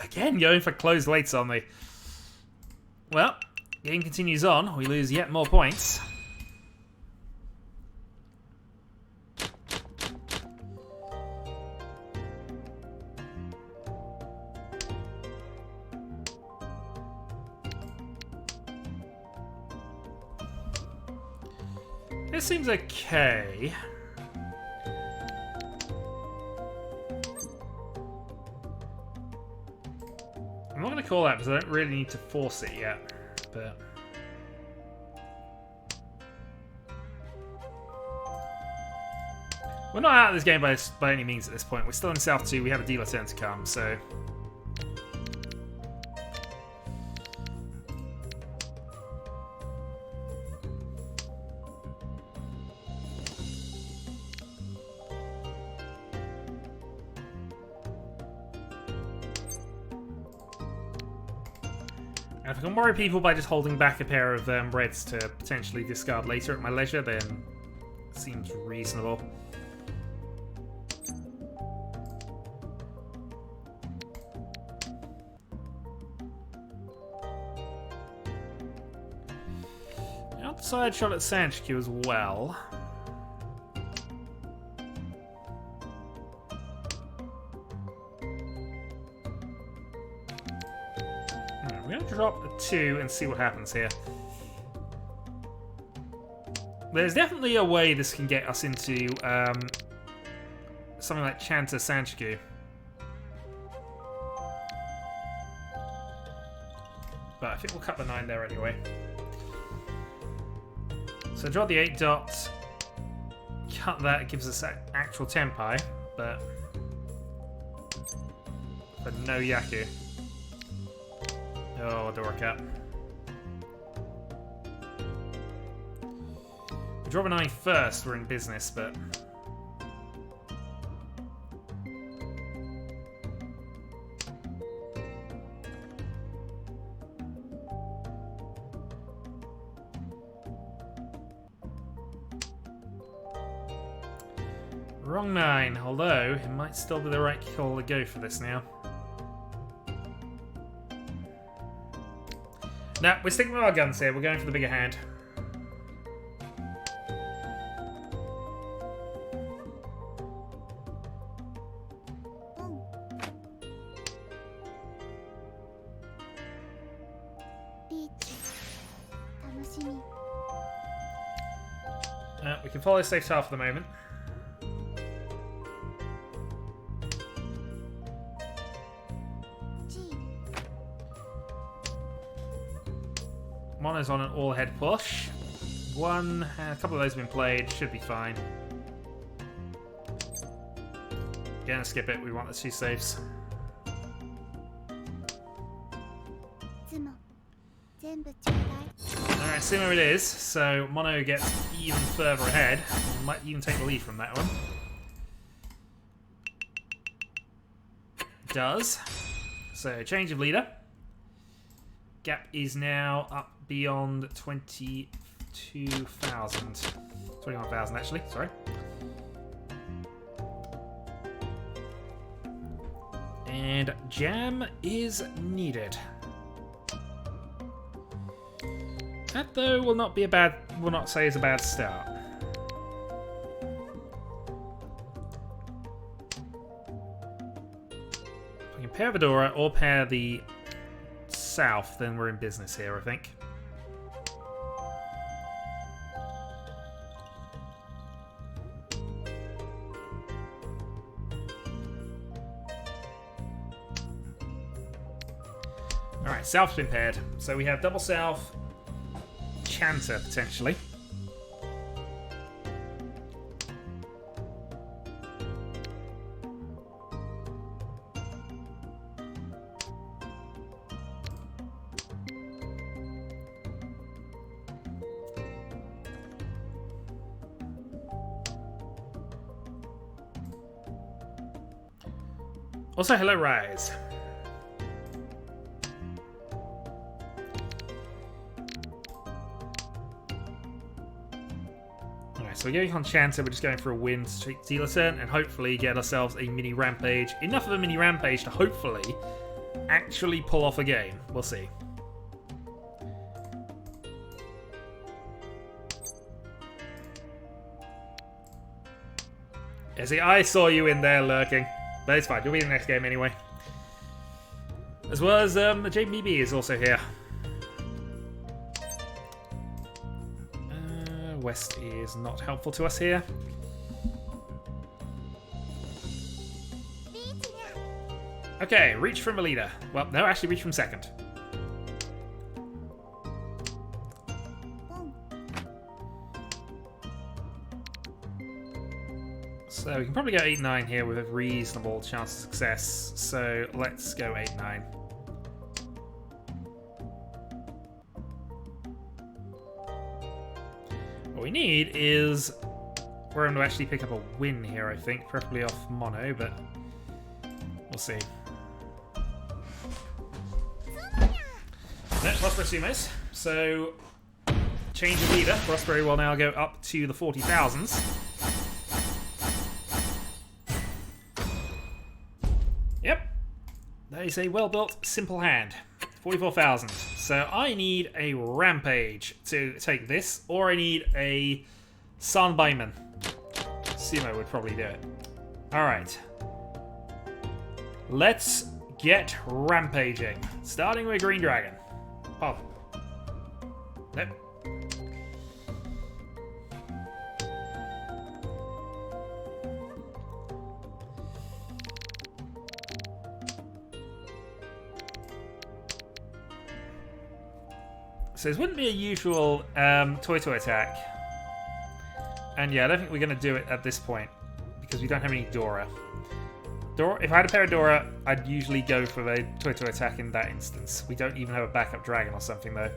Again, going for closed weights on me. Well, game continues on. We lose yet more points. This seems okay. I'm not going to call that because I don't really need to force it yet, but... We're not out of this game by any means at this point. We're still in South 2, we have a dealer turn to come, so... And if I can worry people by just holding back a pair of reds to potentially discard later at my leisure, then it seems reasonable. Outside shot at Sanchikyu as well. We're going to drop a 2 and see what happens here. There's definitely a way this can get us into something like Chanta Sanchikyu. But I think we'll cut the 9 there anyway. So draw the 8 dot, cut that, it gives us actual Tempai, but no Yaku. Oh, it didn't work out. We draw a 9 first, we're in business, but... Wrong 9, although it might still be the right call to go for this now. No, we're sticking with our guns here. We're going for the bigger hand. We can follow safe tile for the moment. Mono's on an all-ahead push. A couple of those have been played, should be fine. Gonna skip it, we want the 2 safes. Alright, Sumo it is, so Mono gets even further ahead. Might even take the lead from that one. Does. So, change of leader. Gap is now up beyond 22,000. 21,000 actually, sorry. And jam is needed. That though will not say is a bad start. If we can pair Vedora or pair the south, then we're in business here, I think. Alright, South's been paired. So we have double South, Chanter potentially. Also, hello, Rise. Alright, so we're going on Chanter, we're just going for a win to deal a turn and hopefully get ourselves a mini rampage. Enough of a mini rampage to hopefully actually pull off a game. We'll see. Yeah, see, I saw you in there lurking. But it's fine, you'll be in the next game anyway. As well as the JBB is also here. West is not helpful to us here. Okay, reach from a leader. Well, no, actually reach from second. So we can probably go 8-9 here with a reasonable chance of success. So let's go 8-9. What we need is we're going to actually pick up a win here, I think, preferably off mono, but we'll see. No, Prospero Sumos. So change of leader. Prospero will now go up to the 40,000s. That is a well-built, simple hand. 44,000. So I need a Rampage to take this, or I need a Sanbaiman. Sumo would probably do it. Alright. Let's get Rampaging. Starting with Green Dragon. Pop. Nope. So this wouldn't be a usual Toy attack. And yeah, I don't think we're going to do it at this point, because we don't have any Dora. If I had a pair of Dora, I'd usually go for the Toy attack in that instance. We don't even have a backup dragon or something, though.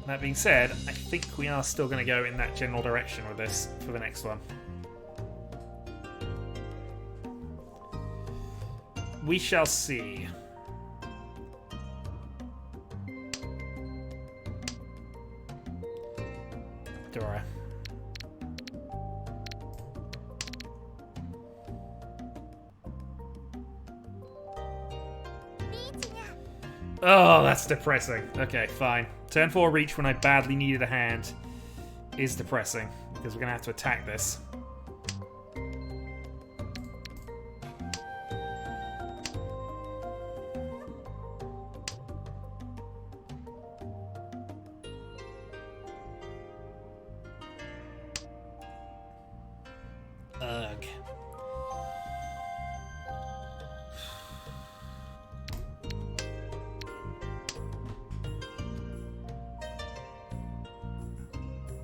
That being said, I think we are still going to go in that general direction with this for the next one. We shall see. Dora. Oh, that's depressing. Okay, fine. Turn 4 reach when I badly needed a hand is depressing, because we're going to have to attack this. Ugh.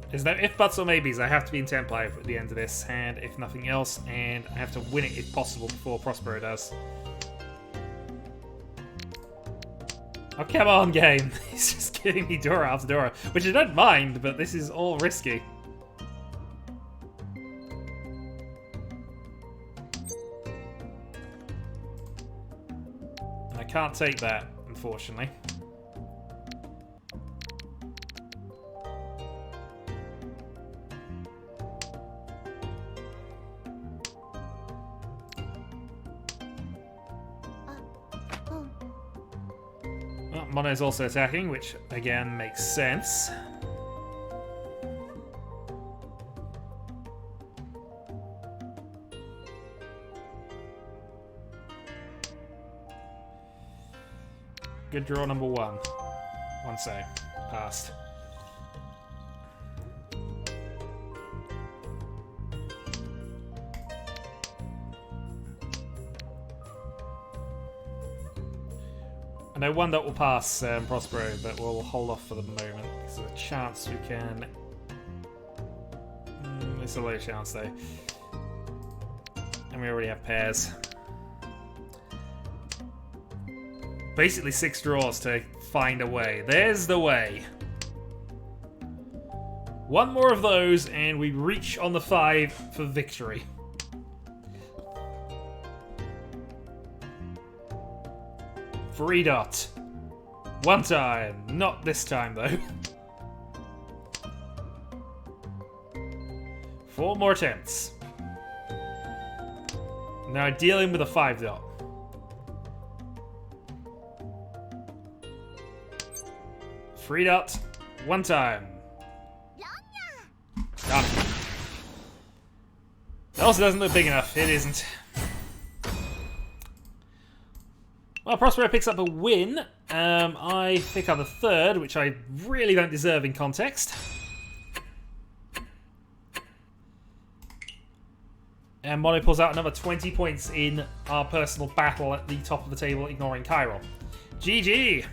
There's no if, buts, or maybes. I have to be in 10-5 at the end of this hand, if nothing else, and I have to win it if possible before Prospero does. Oh, come on, game. He's just giving me Dora after Dora, which I don't mind, but this is all risky. And I can't take that, unfortunately. Mono's also attacking, which again makes sense. Good draw number 1. One save. Passed. I know one that will pass Prospero, but we'll hold off for the moment. There's a chance we can... it's a low chance though. And we already have pairs. Basically 6 draws to find a way. There's the way. One more of those and we reach on the 5 for victory. Free dot. One time. Not this time, though. 4 more attempts. Now dealing with a 5 dot. Free dot. One time. Done. It also doesn't look big enough. It isn't. Well, Prospero picks up a win. I pick up a 3rd, which I really don't deserve in context. And Mono pulls out another 20 points in our personal battle at the top of the table, ignoring Chiral. GG!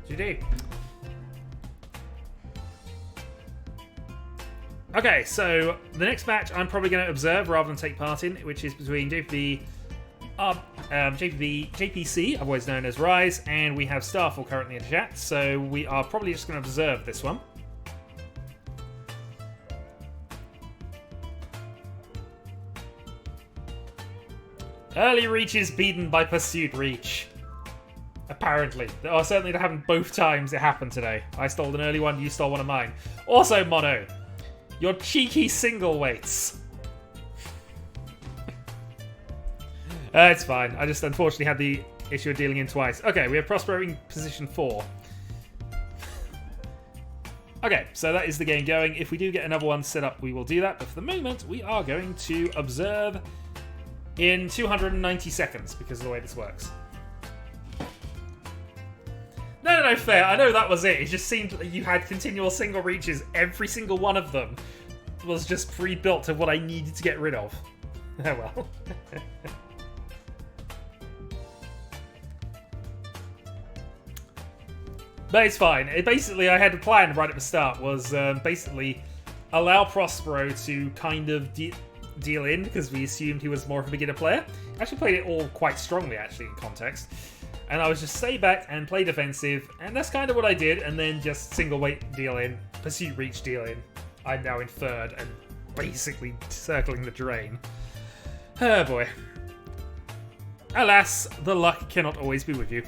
GG. Okay, so the next match I'm probably going to observe rather than take part in, which is between JPC, otherwise known as Rise, and we have Starfall currently in chat, so we are probably just going to observe this one. Early Reach is beaten by Pursued Reach. Apparently. Or certainly that happened both times it happened today. I stole an early one, you stole one of mine. Also, Mono, your cheeky single weights. It's fine. I just unfortunately had the issue of dealing in twice. Okay, we have Prospero in position 4. Okay, so that is the game going. If we do get another one set up, we will do that. But for the moment, we are going to observe in 290 seconds because of the way this works. No, fair. I know that was it. It just seemed that you had continual single reaches. Every single one of them was just pre-built to what I needed to get rid of. Oh well. But it's fine. Basically, I had a plan right at the start, was basically allow Prospero to kind of deal in, because we assumed he was more of a beginner player. Actually played it all quite strongly, actually, in context. And I was just stay back and play defensive, and that's kind of what I did, and then just single weight deal in, Pursuit Reach deal in. I'm now in 3rd, and basically circling the drain. Oh boy. Alas, the luck cannot always be with you.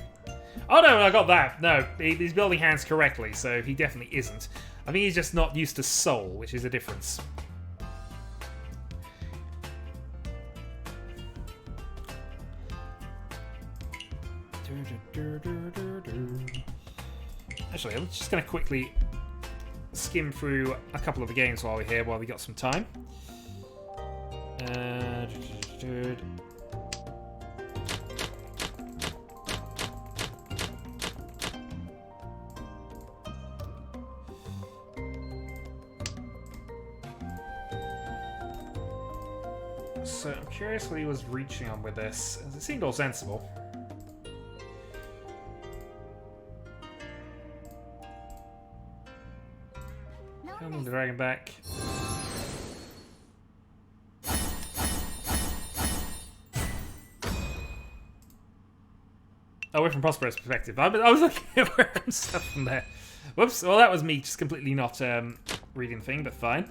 Oh no, I got that. No, he's building hands correctly, so he definitely isn't. I think he's just not used to soul, which is a difference. Actually, I'm just going to quickly skim through a couple of the games while we're here, while we got some time. So I'm curious what he was reaching on with this. It seemed all sensible. Coming the dragon back. Oh, we're from Prospero's perspective. I was looking at random stuff from there. Whoops. Well, that was me just completely not reading the thing, but fine.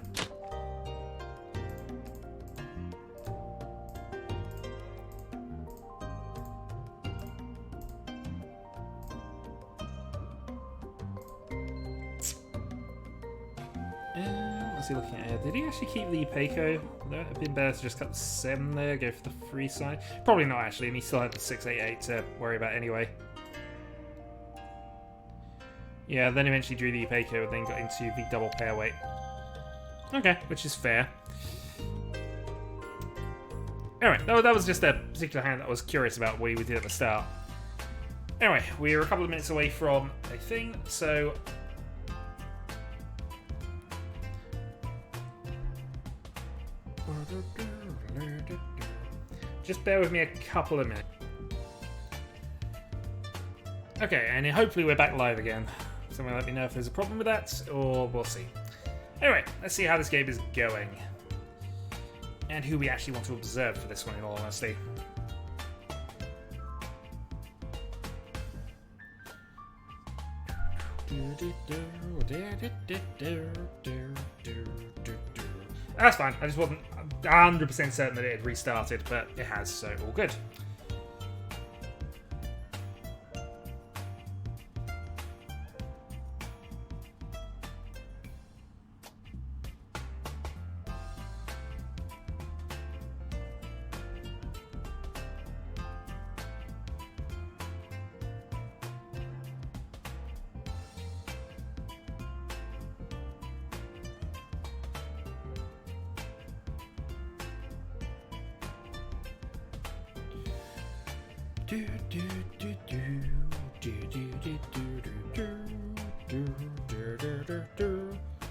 What's he looking at here? Did he actually keep the Peiko? Would that have been better to just cut the 7 there, go for the free side? Probably not, actually, and he still had the 688 to worry about anyway. Yeah, then eventually drew the Peiko and then got into the double pair weight. Okay, which is fair. Anyway, that was just a particular hand that I was curious about what he did at the start. Anyway, we're a couple of minutes away from a thing, so... Just bear with me a couple of minutes. Okay, and hopefully we're back live again. Someone let me know if there's a problem with that, or we'll see. Anyway, let's see how this game is going. And who we actually want to observe for this one, in all honesty. That's fine, I just wasn't 100% certain that it had restarted, but it has, so all good.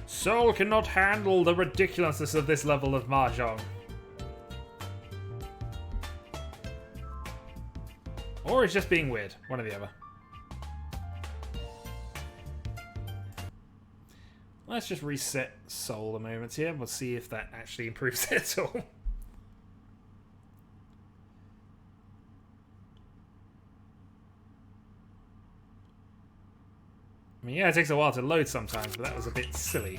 Soul cannot handle the ridiculousness of this level of Mahjong. Or it's just being weird. One or the other. Let's just reset Soul a moment here. We'll see if that actually improves it at all. I mean, yeah, it takes a while to load sometimes, but that was a bit silly.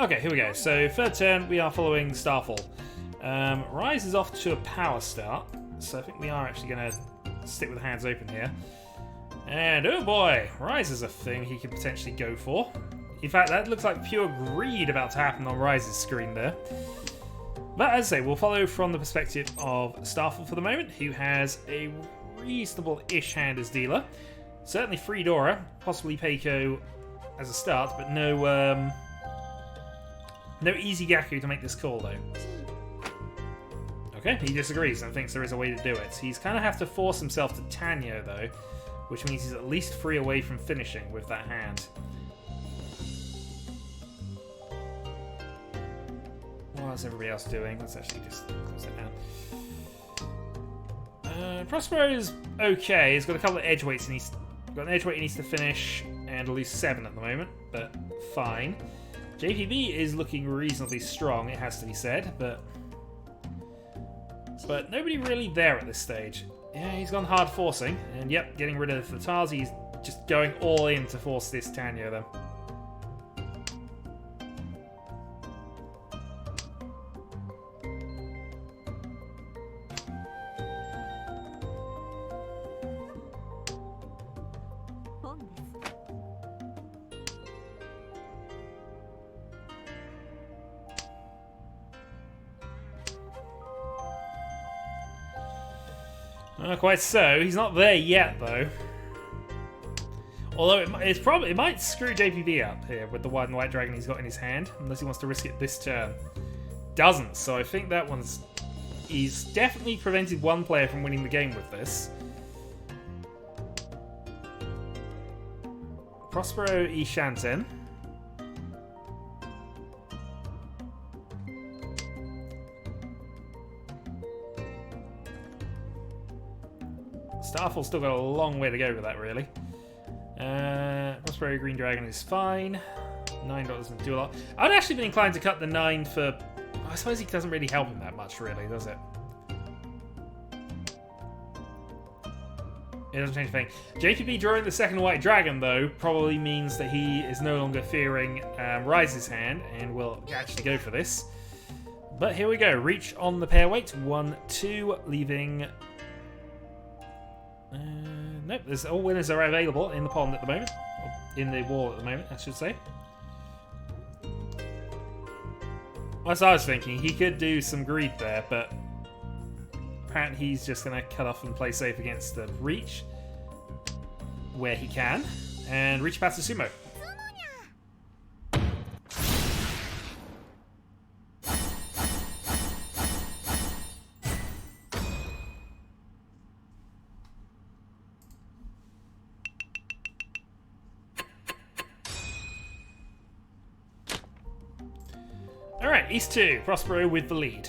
Okay, here we go. So, third turn, we are following Starfall. Rise is off to a power start, so I think we are actually going to stick with hands open here. And oh boy, Rise is a thing he could potentially go for. In fact, that looks like pure greed about to happen on Rise's screen there. But as I say, we'll follow from the perspective of Starfall for the moment, who has a reasonable-ish hand as dealer. Certainly free Dora, possibly Peiko as a start, but no easy Gaku to make this call though. Okay, he disagrees and thinks there is a way to do it. He's kind of have to force himself to Tanyo though, which means he's at least 3 away from finishing with that hand. What's everybody else doing? Let's actually just close that down. Prospero is okay. He's got a couple of edge weights. He's got an edge weight he needs to finish and lose 7 at the moment, but fine. JPB is looking reasonably strong, it has to be said, but nobody really there at this stage. Yeah, he's gone hard forcing, and yep, getting rid of the tiles. He's just going all in to force this Tanyo then. Not quite so. He's not there yet, though. Although it might screw JPB up here with the white and white dragon he's got in his hand, unless he wants to risk it this turn. Doesn't, so I think that one's... He's definitely prevented one player from winning the game with this. Prospero Ishanten. Starfall's still got a long way to go with that, really. Prospero Green Dragon is fine. $9 doesn't do a lot. I'd actually been inclined to cut the 9 for... I suppose he doesn't really help him that much, really, does it? It doesn't change a thing. JPB drawing the second white dragon, though, probably means that he is no longer fearing Rise's hand and will actually go for this. But here we go. Reach on the pair weight. 1, 2, leaving... nope, all winners are available in the pond at the moment. Or in the wall at the moment, I should say. As I was thinking, he could do some greed there, but apparently he's just going to cut off and play safe against the Reach, where he can, and Riichi passes Sumo. Alright, East 2. Prospero with the lead.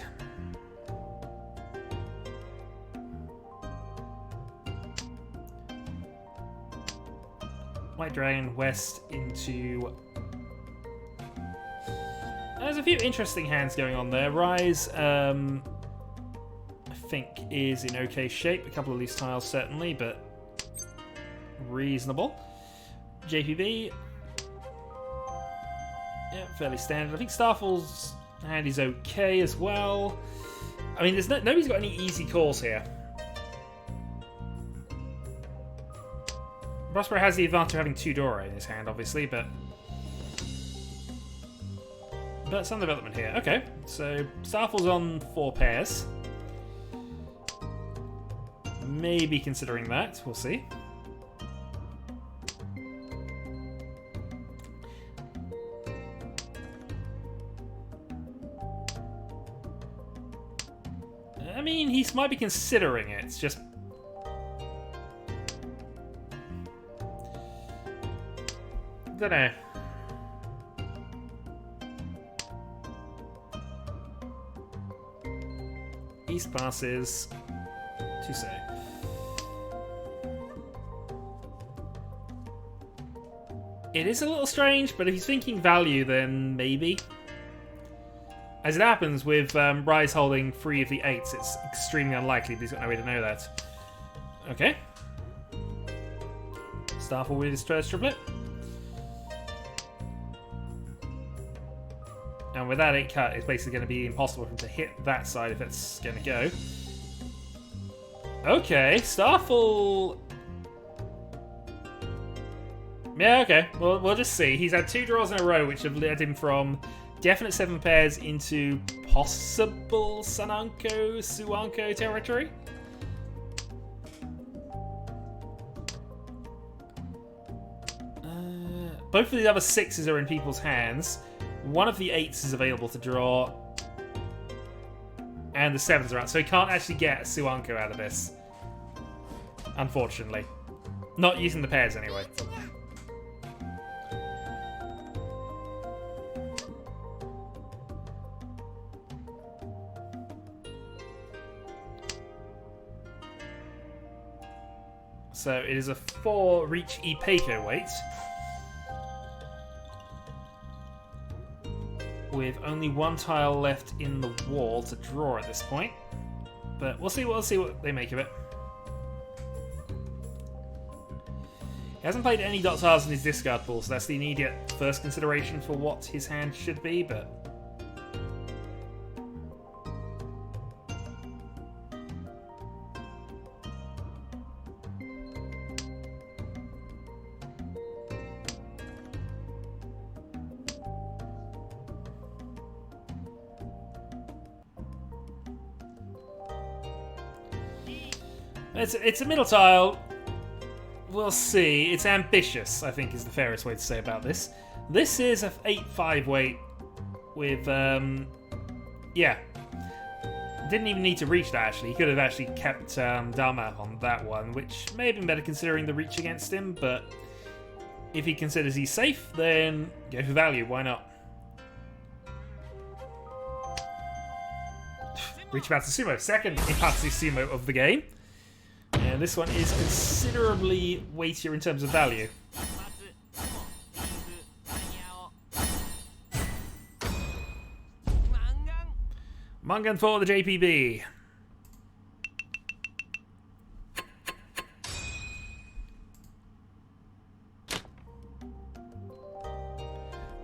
White Dragon west into... There's a few interesting hands going on there. Rise, I think, is in okay shape. A couple of loose tiles, certainly, but reasonable. JPB, yeah, fairly standard. I think Starfall's hand is okay as well. I mean, nobody's got any easy calls here. Prospero has the advantage of having 2 Dora in his hand, obviously, but some development here. Okay, so Starfall's on 4 pairs. Maybe considering that. We'll see. I mean, he might be considering it. It's just... don't know. East passes to say. It is a little strange, but if he's thinking value, then maybe. As it happens, with Rise holding 3 of the 8s, it's extremely unlikely, but he's got no way to know that. Okay. Starfall with his first triplet. And with that 8 cut, it's basically going to be impossible for him to hit that side if it's going to go. Okay, Starfall... yeah, okay. We'll just see. He's had 2 draws in a row, which have led him from definite 7 pairs into possible Suanko territory. Both of the other 6s are in people's hands. One of the 8s is available to draw. And the 7s are out. So he can't actually get a Suanko out of this. Unfortunately. Not using the pairs anyway. So it is a 4 Riichi Peiko weight. With only 1 tile left in the wall to draw at this point. But we'll see what they make of it. He hasn't played any dot tiles in his discard pool, so that's the immediate first consideration for what his hand should be, but... It's a middle tile. We'll see. It's ambitious, I think, is the fairest way to say about this. This is a 8/5 weight with, yeah. Didn't even need to reach that, actually. He could have actually kept Dharma on that one, which may have been better considering the reach against him, but if he considers he's safe, then go for value. Why not? Reach Imatsu Sumo, second Imatsu Sumo of the game. And this one is considerably weightier in terms of value. Mangan for the JPB.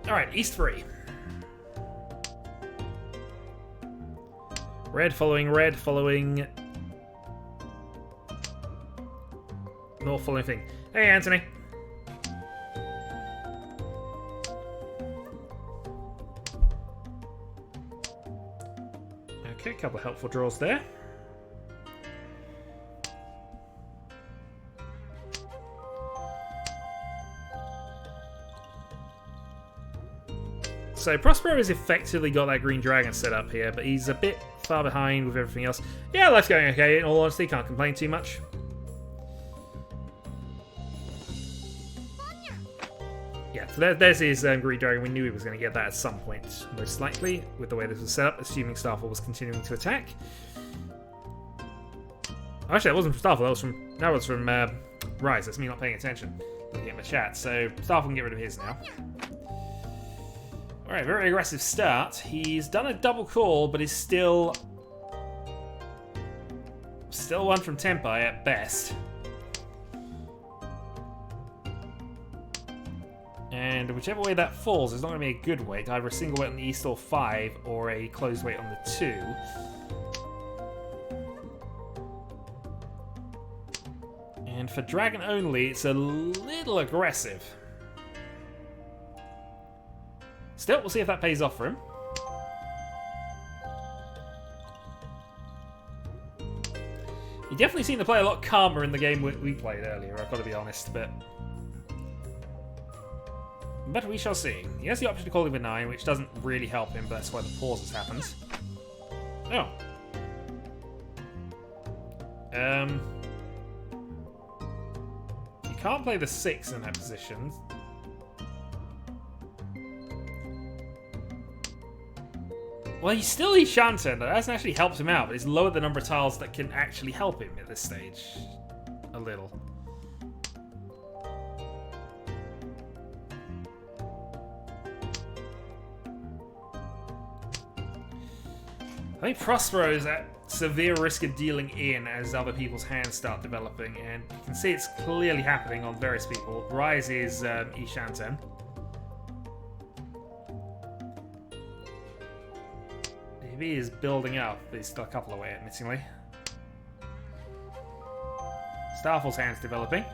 Alright, East 3. Red following North following thing. Hey, Anthony. Okay, a couple of helpful draws there. So Prospero has effectively got that green dragon set up here, but he's a bit far behind with everything else. Yeah, life's going okay, in all honesty, can't complain too much. Yeah, so there's his Green Dragon. We knew he was going to get that at some point, most likely, with the way this was set up, assuming Starfall was continuing to attack. Actually, that wasn't from Starfall, that was from Rise. That's me not paying attention, looking at my chat. So Starfall can get rid of his now. Alright, very aggressive start. He's done a double call, but is still one from Tenpai at best. And whichever way that falls is not going to be a good weight. Either a single weight on the East or 5, or a closed weight on the 2. And for Dragon only, it's a little aggressive. Still, we'll see if that pays off for him. You definitely seem to play a lot calmer in the game we played earlier, I've got to be honest, but we shall see. He has the option to call him a 9, which doesn't really help him, but that's why the pauses happens. Oh. You can't play the 6 in that position. Well, he's still Ishanten. That hasn't actually helped him out, but it's lowered the number of tiles that can actually help him at this stage. A little. I think Prospero is at severe risk of dealing in as other people's hands start developing, and you can see it's clearly happening on various people. Rise is Ishanten. He is building up, but he's still a couple away, admittingly. Starfall's hand's developing.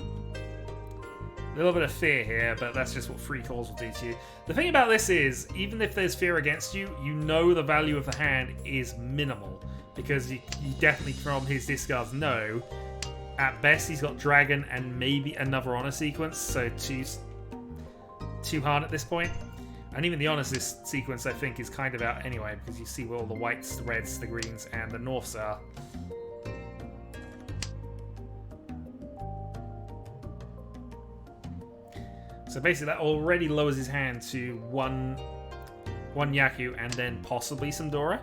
A little bit of fear here, but that's just what free calls will do to you. The thing about this is, even if there's fear against you, you know the value of the hand is minimal. Because you definitely, from his discards, know at best he's got Dragon and maybe another Honor sequence, so too hard at this point. And even the Honor sequence, I think, is kind of out anyway, because you see where all the whites, the reds, the greens, and the norths are. So basically that already lowers his hand to one Yaku and then possibly some Dora.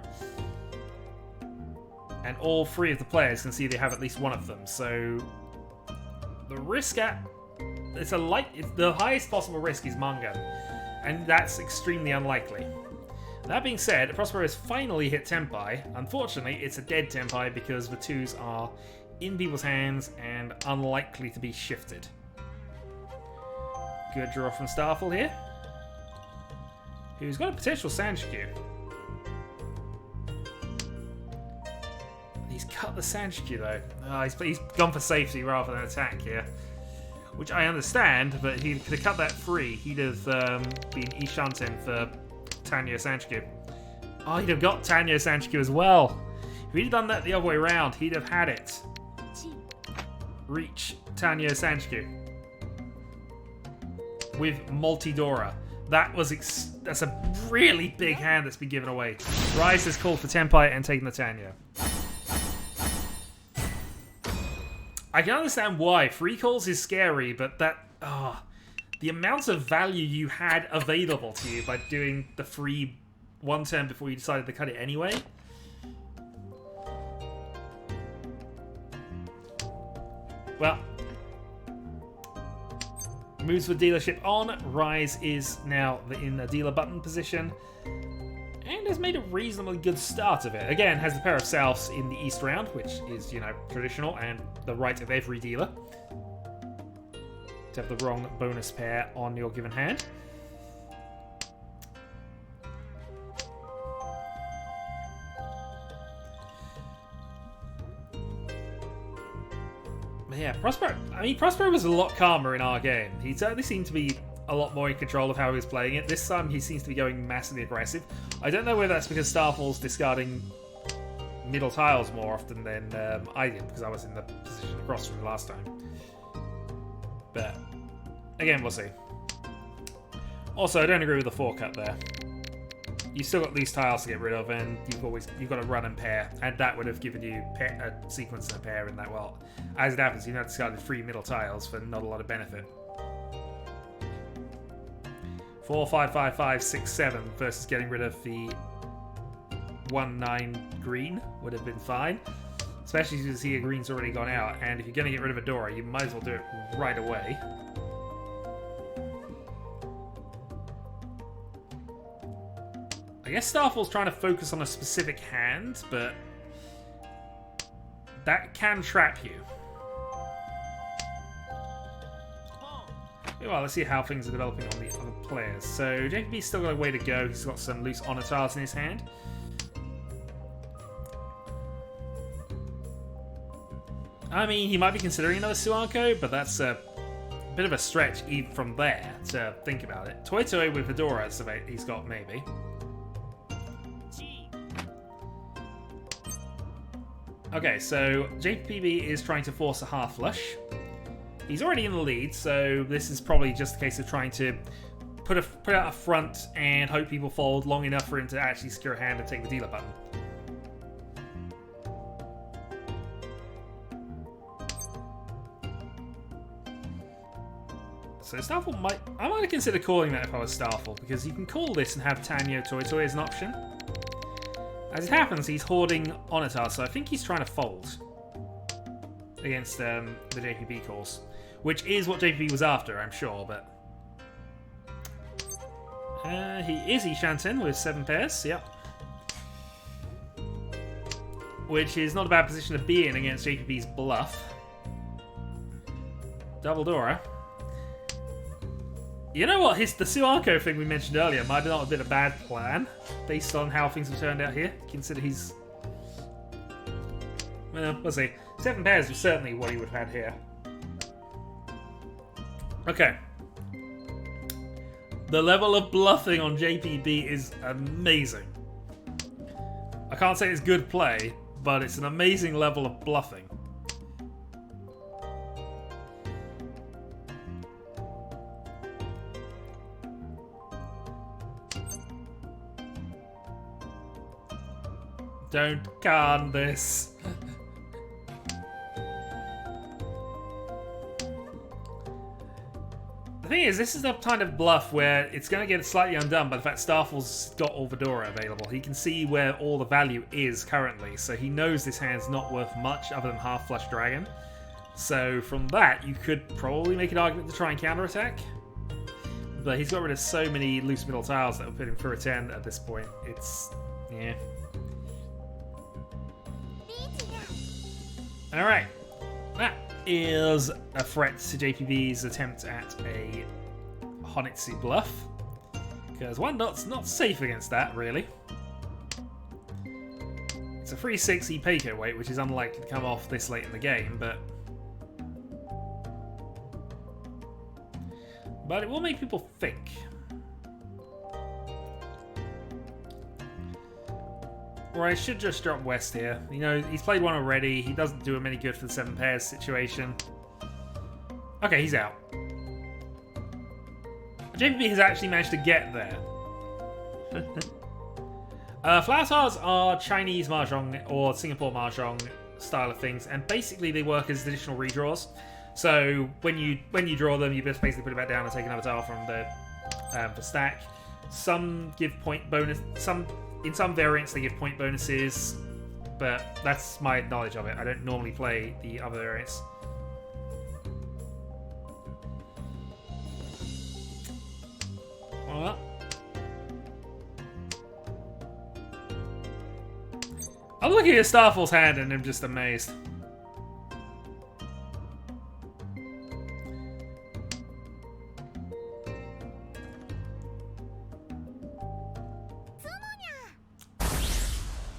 And all 3 of the players can see they have at least one of them. So the risk the highest possible risk is Mangan. And that's extremely unlikely. That being said, Prospero has finally hit Tenpai. Unfortunately, it's a dead Tenpai because the 2s are in people's hands and unlikely to be shifted. Good draw from Starfall here. Who's got a potential Sanshikyu. He's cut the Sanshikyu though. Oh, he's gone for safety rather than attack here. Which I understand, but he could have cut that free. He'd have been Ishanten for Tanyo Sanshikyu. Oh, he'd have got Tanyo Sanshikyu as well. If he'd done that the other way around, he'd have had it. Reach Tanyo Sanshikyu. With Multi-Dora. That's a really big hand that's been given away. Rise has called for Tenpai and taken the Tanyo. I can understand why. Free calls is scary, but the amount of value you had available to you by doing the free 1 turn before you decided to cut it anyway. Well, moves the dealership on. Rise is now in the dealer button position. And has made a reasonably good start of it. Again, has the pair of Souths in the East round, which is, traditional and the right of every dealer. To have the wrong bonus pair on your given hand. But yeah, Prospero was a lot calmer in our game. He certainly seemed to be a lot more in control of how he was playing it. This time he seems to be going massively aggressive. I don't know whether that's because Starfall's discarding middle tiles more often than I did, because I was in the position across from him last time. But again, we'll see. Also, I don't agree with the 4 cut there. you've still got these tiles to get rid of, and you've got to run and pair, and that would have given you a sequence and a pair in that. Well, as it happens, you've now discarded 3 middle tiles for not a lot of benefit. 4, 5, 5, 5, 6, 7 versus getting rid of the 1, 9 green would have been fine. Especially as you see a green's already gone out, and if you're going to get rid of a Dora, you might as well do it right away. I guess Starfall's trying to focus on a specific hand, but that can trap you. Well, let's see how things are developing on the other players. So JPB's still got a way to go. He's got some loose honor tiles in his hand. I mean, he might be considering another Suanko, but that's a bit of a stretch even from there to think about it. Toy Toy with Fedora, he's got maybe. Okay, so JPB is trying to force a half flush. He's already in the lead, so this is probably just a case of trying to put out a front and hope people fold long enough for him to actually secure a hand and take the dealer button. So Starfall I might consider calling that if I was Starfall, because you can call this and have Tanyo Toy Toy as an option. As it happens, he's hoarding Onatar, so I think he's trying to fold against the JPB calls, which is what JPB was after, I'm sure, but... he is Ishanten with 7 pairs, yep. Which is not a bad position to be in against JPB's bluff. Double Dora. You know what? The Suanko thing we mentioned earlier might not have been a bad plan, based on how things have turned out here. Consider he's... Well, we'll see. 7 pairs was certainly what he would have had here. Okay. The level of bluffing on JPB is amazing. I can't say it's good play, but it's an amazing level of bluffing. Don't can this. The thing is, this is the kind of bluff where it's going to get slightly undone by the fact Starfall's got all Fedora available. He can see where all the value is currently, so he knows this hand's not worth much other than half flush dragon. So from that, you could probably make an argument to try and counterattack. But he's got rid of so many loose middle tiles that will put him through a 10 at this point. It's... yeah. Alright, that is a threat to JPB's attempt at a Honitsu bluff. Because one dot's not safe against that, really. It's a 360 Peiko weight, which is unlikely to come off this late in the game, but it will make people think. Or I should just drop West here. You know, he's played one already. He doesn't do him any good for the 7 pairs situation. Okay, he's out. JPB has actually managed to get there. Flower tiles are Chinese Mahjong or Singapore Mahjong style of things, and basically they work as additional redraws. So when you draw them, you just basically put it back down and take another tile from the stack. Some give point bonus. In some variants, they give point bonuses, but that's my knowledge of it. I don't normally play the other variants. Well, I'm looking at Starfall's hand and I'm just amazed.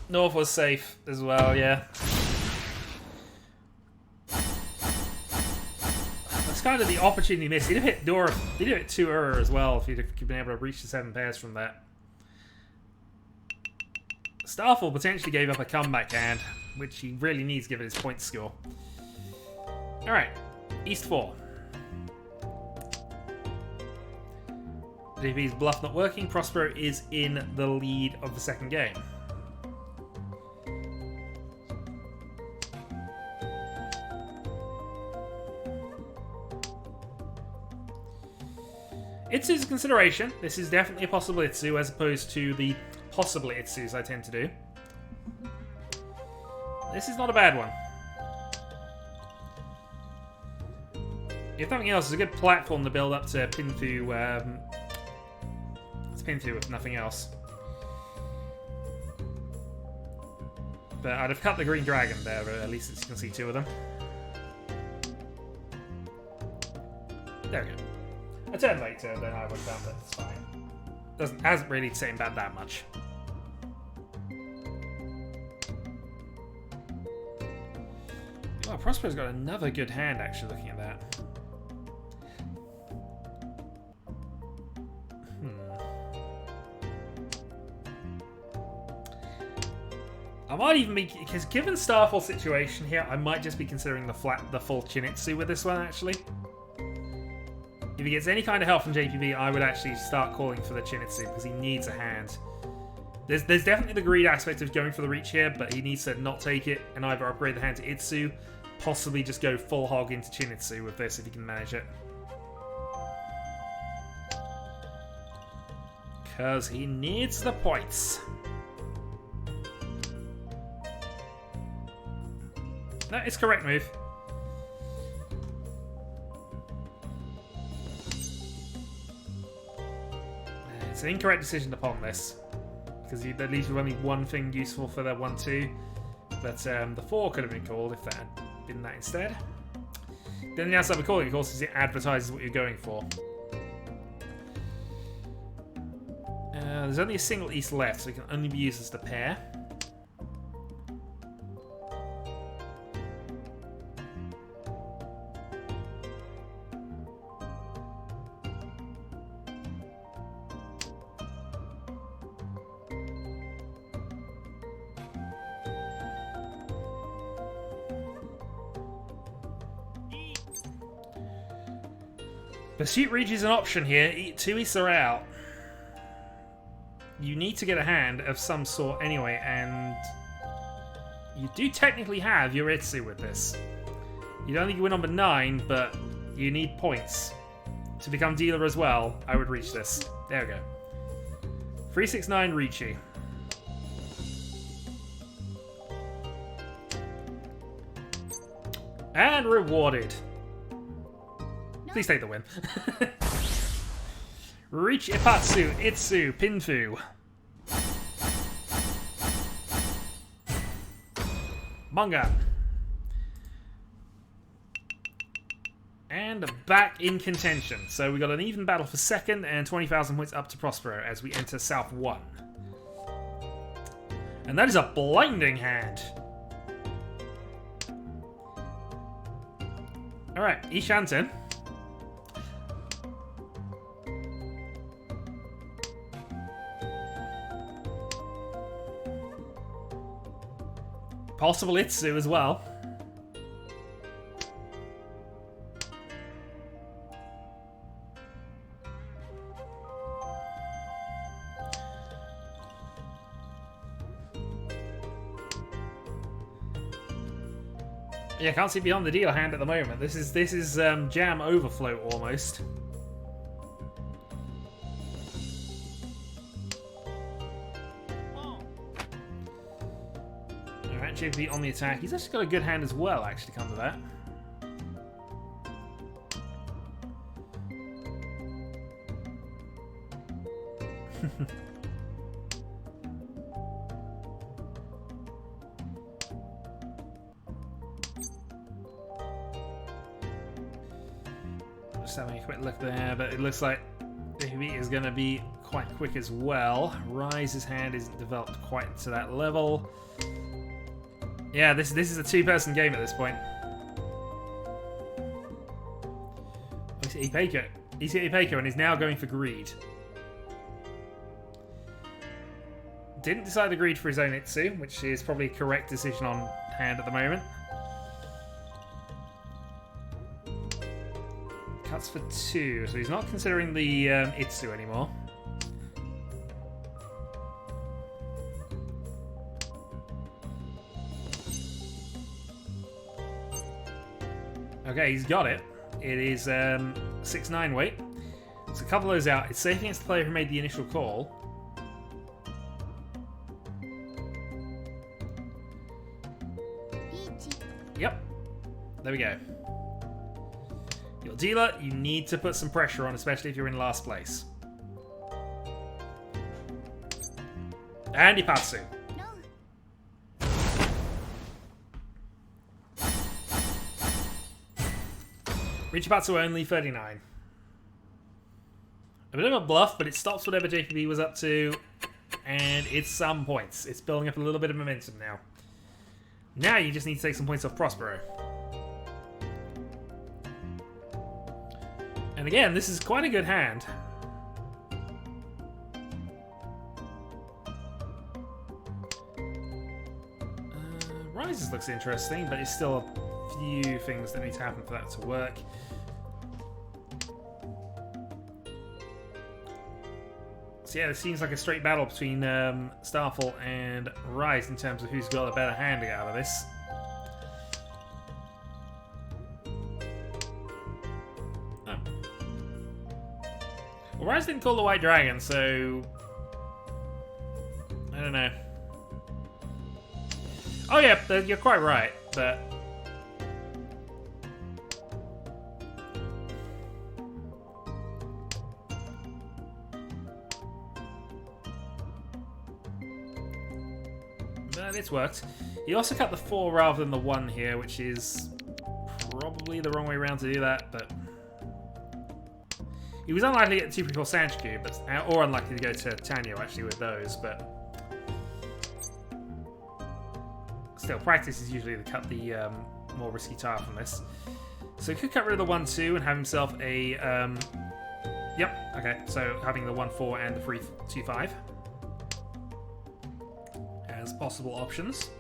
North was safe as well, yeah. That's kind of the opportunity missed. He'd have hit Dora. He'd have hit 2 error as well if he'd been able to reach the 7 pairs from that. Starfall potentially gave up a comeback hand, which he really needs given his point score. Alright, East 4. JP's bluff not working. Prospero is in the lead of the second game. Itsu's a consideration. This is definitely a possible Itsu as opposed to the possible Itsus I tend to do. This is not a bad one. If nothing else, it's a good platform to build up to Pinfu. It's Pinfu if nothing else. But I'd have cut the green dragon there, but at least you can see two of them. There we go. A turn later, then I would have done, but it's fine. Hasn't really set him back that much. Oh, Prospero's got another good hand, actually, looking at that. I might even be, because given Starfall situation here, I might just be considering the full Chinitsu with this one, actually. If he gets any kind of help from JPB, I would actually start calling for the Chinitsu, because he needs a hand. There's definitely the greed aspect of going for the reach here, but he needs to not take it and either upgrade the hand to Itsu, possibly just go full hog into Chinitsu with this if he can manage it. Because he needs the points. No, it's correct move. It's an incorrect decision upon this. Because that leaves you only one thing useful for the 1-2. But the 4 could have been called if that had been that instead. Then the outside of calling, of course, is it advertises what you're going for. There's only a single east left, so it can only be used as the pair. Pursuit Riichi is an option here. 2 Easts are out. You need to get a hand of some sort anyway, and you do technically have your Itsu with this. You don't think you win number 9, but you need points. To become dealer as well, I would reach this. There we go. 369 Riichi. And rewarded. Please take the win. Riichi, Ipatsu, Itsu, Pinfu. Manga. And back in contention. So we got an even battle for second and 20,000 points up to Prospero as we enter South 1. And that is a blinding hand. Alright, Ishanten. Possible Itsu as well. Yeah, can't see beyond the dealer hand at the moment. This is jam overflow almost. JP on the attack. He's actually got a good hand as well, actually, come to that. Just having a quick look there, but it looks like JP is going to be quite quick as well. Rise's hand isn't developed quite to that level. Yeah, this is a two-person game at this point. He's hit Ipeiko. He's hit Ipeiko and is now going for greed. Didn't decide the greed for his own Itsu, which is probably a correct decision on hand at the moment. Cuts for 2, so he's not considering the Itsu anymore. Okay, he's got it. It is 6-9 weight. So a couple of those out. It's safe against the player who made the initial call. Yep. There we go. Your dealer, you need to put some pressure on, especially if you're in last place. And Ipatsu. Riichi Ipatsu only 39. A bit of a bluff, but it stops whatever JPB was up to, and it's some points. It's building up a little bit of momentum now. Now you just need to take some points off Prospero. And again, this is quite a good hand. Rises looks interesting, but it's still a few things that need to happen for that to work. So yeah, this seems like a straight battle between Starfall and Rise in terms of who's got a better hand out of this. Oh. Well, Rise didn't call the White Dragon, so I don't know. Oh yeah, you're quite right, but it's worked. He also cut the 4 rather than the 1 here, which is probably the wrong way around to do that, but he was unlikely to get the 2-3-4 Sanchiku, but or unlikely to go to Tanyo actually with those, but still, practice is usually to cut the more risky tile from this. So he could cut rid of the 1-2 and have himself a yep, okay, so having the 1-4 and the 3-2-5 as possible options.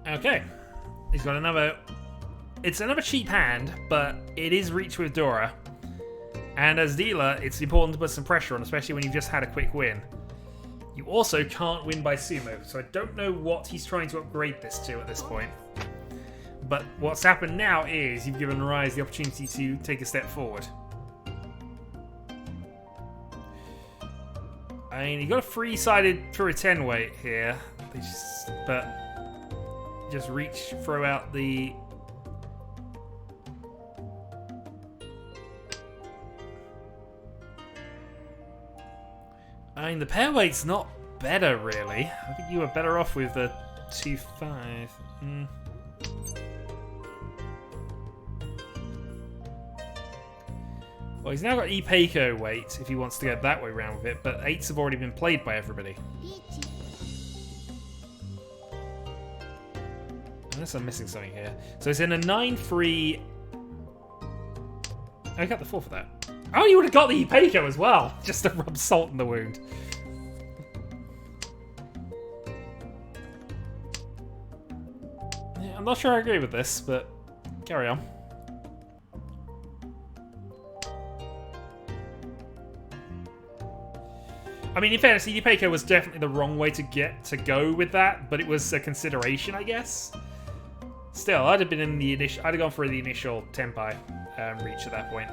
Okay, he's got another. It's another cheap hand, but it is Reach with Dora. And as dealer, it's important to put some pressure on, especially when you've just had a quick win. You also can't win by sumo, so I don't know what he's trying to upgrade this to at this point. But what's happened now is you've given Rise the opportunity to take a step forward. I mean, you got a 3-sided for a 10 weight here, but just Reach, throw out the. I mean, the pair weight's not better, really. I think you were better off with the 2-5. Well, he's now got Ipeiko weight if he wants to go that way around with it, but 8s have already been played by everybody. Unless I'm missing something here. So it's in a 9-3. I got the 4 for that. Oh, you would have got the Ipeiko as well, just to rub salt in the wound. Yeah, I'm not sure I agree with this, but carry on. I mean, in fairness, the Ipeiko was definitely the wrong way to go with that, but it was a consideration, I guess. Still, I'd have been in the initial. I'd have gone for the initial Tenpai Reach at that point.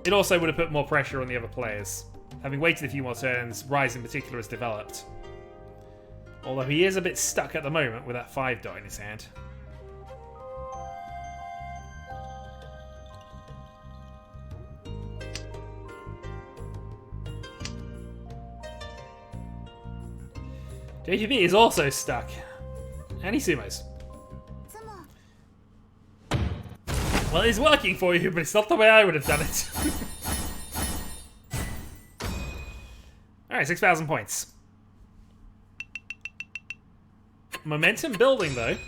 It also would have put more pressure on the other players. Having waited a few more turns, Rise in particular has developed. Although he is a bit stuck at the moment with that 5 dot in his hand. JGB is also stuck. And he sumos. Well, it's working for you, but it's not the way I would have done it. Alright, 6,000 points. Momentum building, though.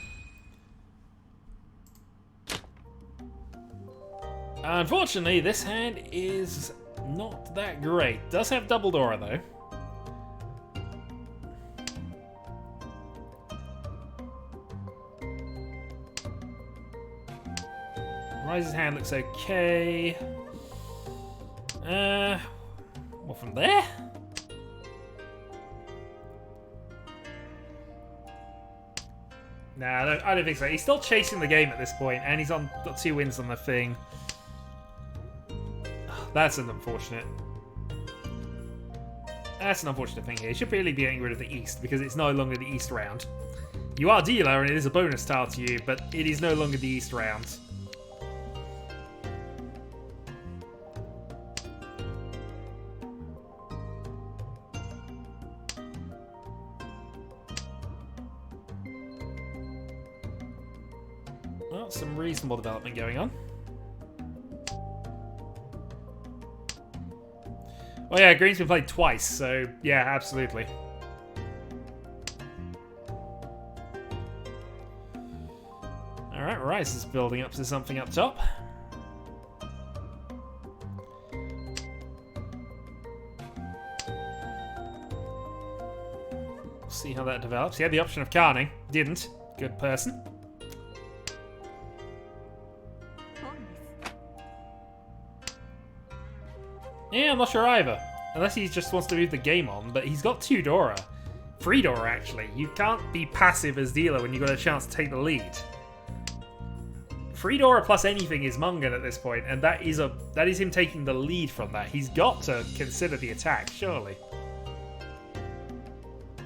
Unfortunately, this hand is not that great. Does have double Dora, though. Rise's hand looks okay. Well, from there? Nah, I don't think so. He's still chasing the game at this point, and he's got 2 wins on the thing. That's an unfortunate. That's an unfortunate thing here. He should really be getting rid of the East, because it's no longer the East round. You are dealer, and it is a bonus tile to you, but it is no longer the East round. Well, some reasonable development going on. Oh yeah, green's been played twice, so yeah, absolutely. Alright, Rice is building up to something up top. We'll see how that develops. He had the option of carning, didn't. Good person. Yeah, I'm not sure either. Unless he just wants to move the game on, but he's got 2 Dora. 3 Dora, actually. You can't be passive as dealer when you've got a chance to take the lead. 3 Dora plus anything is Mungan at this point, and that is him taking the lead from that. He's got to consider the attack, surely.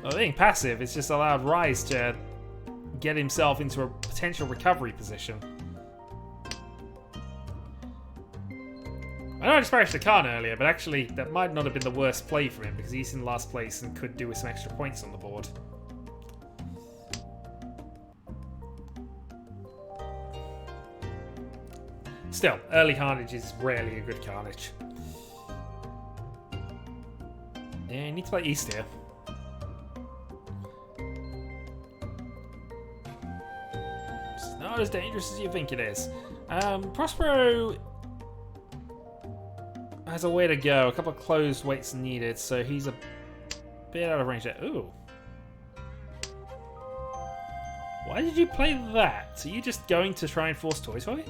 Well, being passive, it's just allowed Rise to get himself into a potential recovery position. I know I disparaged the Khan earlier, but actually that might not have been the worst play for him because he's in last place and could do with some extra points on the board. Still, early carnage is rarely a good carnage. Yeah, you need to play East here. It's not as dangerous as you think it is. Prospero has a way to go. A couple of closed weights needed, so he's a bit out of range there. Ooh. Why did you play that? Are you just going to try and force Toy Toy?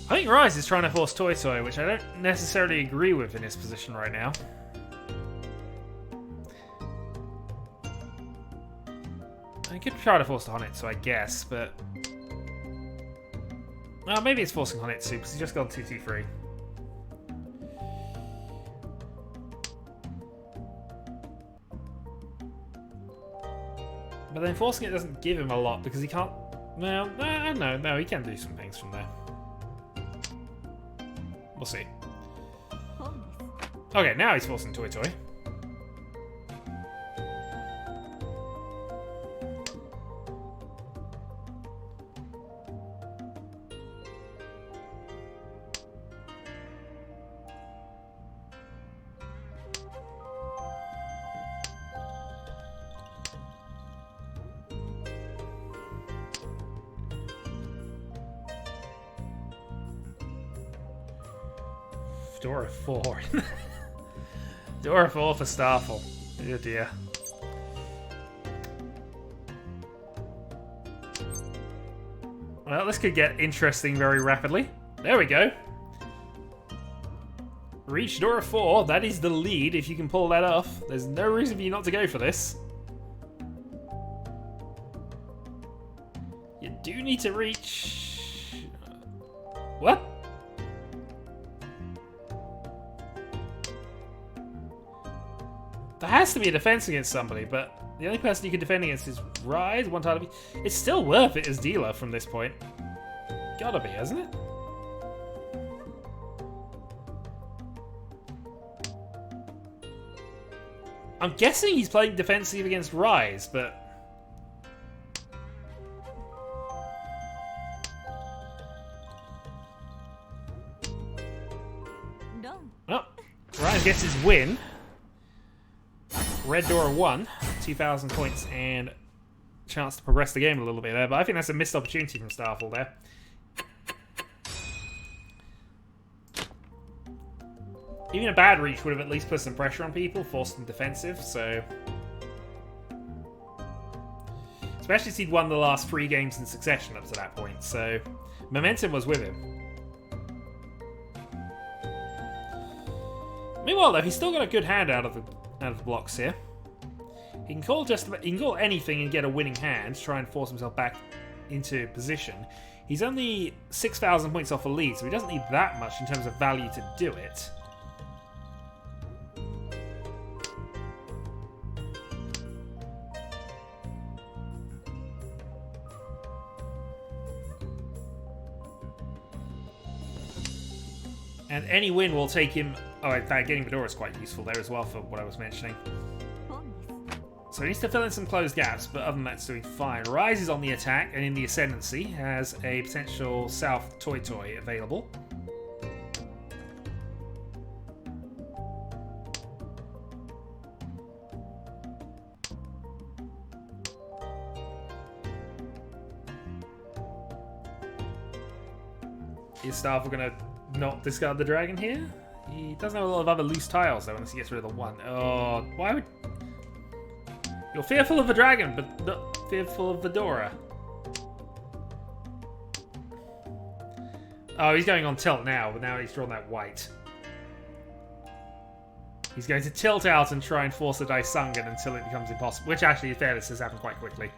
I think Rise is trying to force Toy Toy, which I don't necessarily agree with in his position right now. I could try to force the Honitsu, I guess, but... Well, maybe it's forcing Honitsu, because he's just gone 2-2-3. But then forcing it doesn't give him a lot, because he can't... Well, I don't know. No, he can do some things from there. We'll see. Okay, now he's forcing Toy Toy. Dora 4. Dora 4 for Starfall. Oh dear. Well, this could get interesting very rapidly. There we go. Reach Dora 4. That is the lead if you can pull that off. There's no reason for you not to go for this. You do need to reach... What? There has to be a defense against somebody, but the only person you can defend against is Rise, one tile. It's still worth it as dealer from this point. Gotta be, hasn't it? I'm guessing he's playing defensive against Rise, but... No. Oh, Rise gets his win. Red Dora won, 2,000 points and chance to progress the game a little bit there, but I think that's a missed opportunity from Starfall there. Even a bad reach would have at least put some pressure on people, forced them defensive, so... Especially since he'd won the last 3 games in succession up to that point, so... Momentum was with him. Meanwhile, though, he's still got a good hand out of the blocks here. He can call anything and get a winning hand, try and force himself back into position. He's only 6,000 points off a lead, so he doesn't need that much in terms of value to do it. And any win will take him... Oh, in fact, getting Fedora is quite useful there as well for what I was mentioning. So he needs to fill in some closed gaps, but other than that, it's doing fine. Rise is on the attack, and in the Ascendancy has a potential South Toy available. Is Starfall going to not discard the dragon here? He doesn't have a lot of other loose tiles, though, unless he gets rid of the one. Oh, why would... You're fearful of the dragon, but not fearful of Fedora. Oh, he's going on tilt now, but now he's drawn that white. He's going to tilt out and try and force a Daisungan until it becomes impossible. Which, actually, in fairness, has happened quite quickly.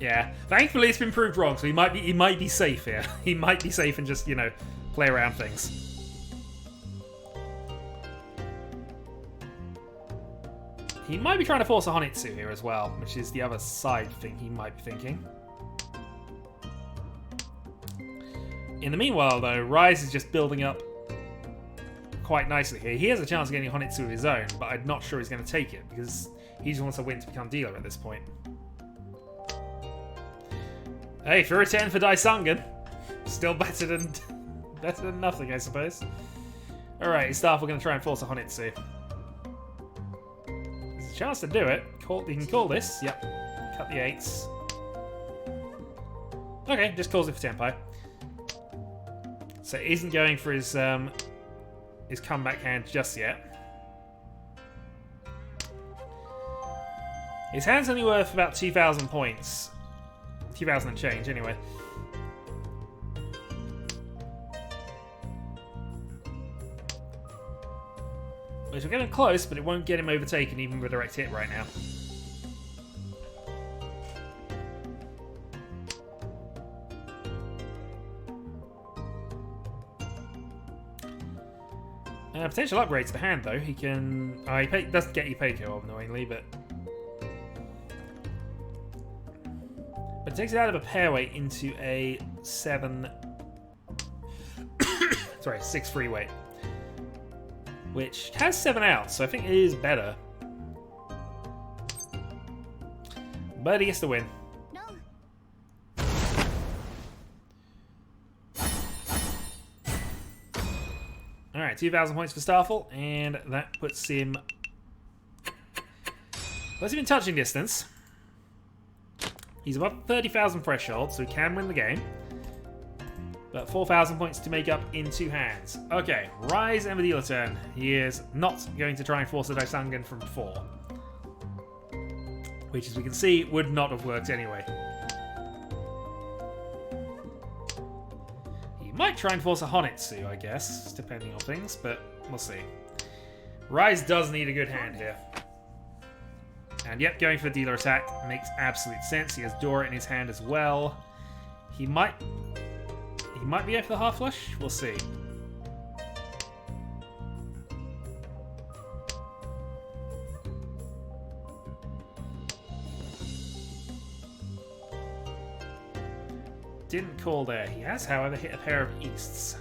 Yeah, thankfully it's been proved wrong, so he might be safe here. He might be safe and just, you know, play around things. He might be trying to force a Honitsu here as well, which is the other side thing he might be thinking. In the meanwhile, though, Rise is just building up quite nicely here. He has a chance of getting a Honitsu of his own, but I'm not sure he's going to take it, because he just wants a win to become dealer at this point. Hey, for a 10 for Daisungan. Still better than nothing, I suppose. Alright, Starfall going to try and force a Honitsu. There's a chance to do it. He can call this. Yep. Cut the 8s. Okay, just calls it for Tempo. So he isn't going for his comeback hand just yet. His hand's only worth about 2,000 points. 2,000 and change, anyway. Which we're getting close, but it won't get him overtaken even with a direct hit right now. Potential upgrade to the hand, though. He can... he doesn't get you Peiko, annoyingly, but... But it takes it out of a pair weight into a 7... Sorry, 6 free weight. Which has 7 outs, so I think it is better. But he gets the win. No. Alright, 2,000 points for Starfall, and that puts him... Puts him in touching distance. He's above 30,000 threshold, so he can win the game. But 4,000 points to make up in 2 hands. Okay, Rise and the dealer turn. He is not going to try and force a Daisungan from 4. Which, as we can see, would not have worked anyway. He might try and force a Honitsu, I guess, depending on things, but we'll see. Rise does need a good hand here. And yep, going for the dealer attack makes absolute sense. He has Dora in his hand as well. He might be going for the half flush. We'll see. Didn't call there. He has, however, hit a pair of Easts.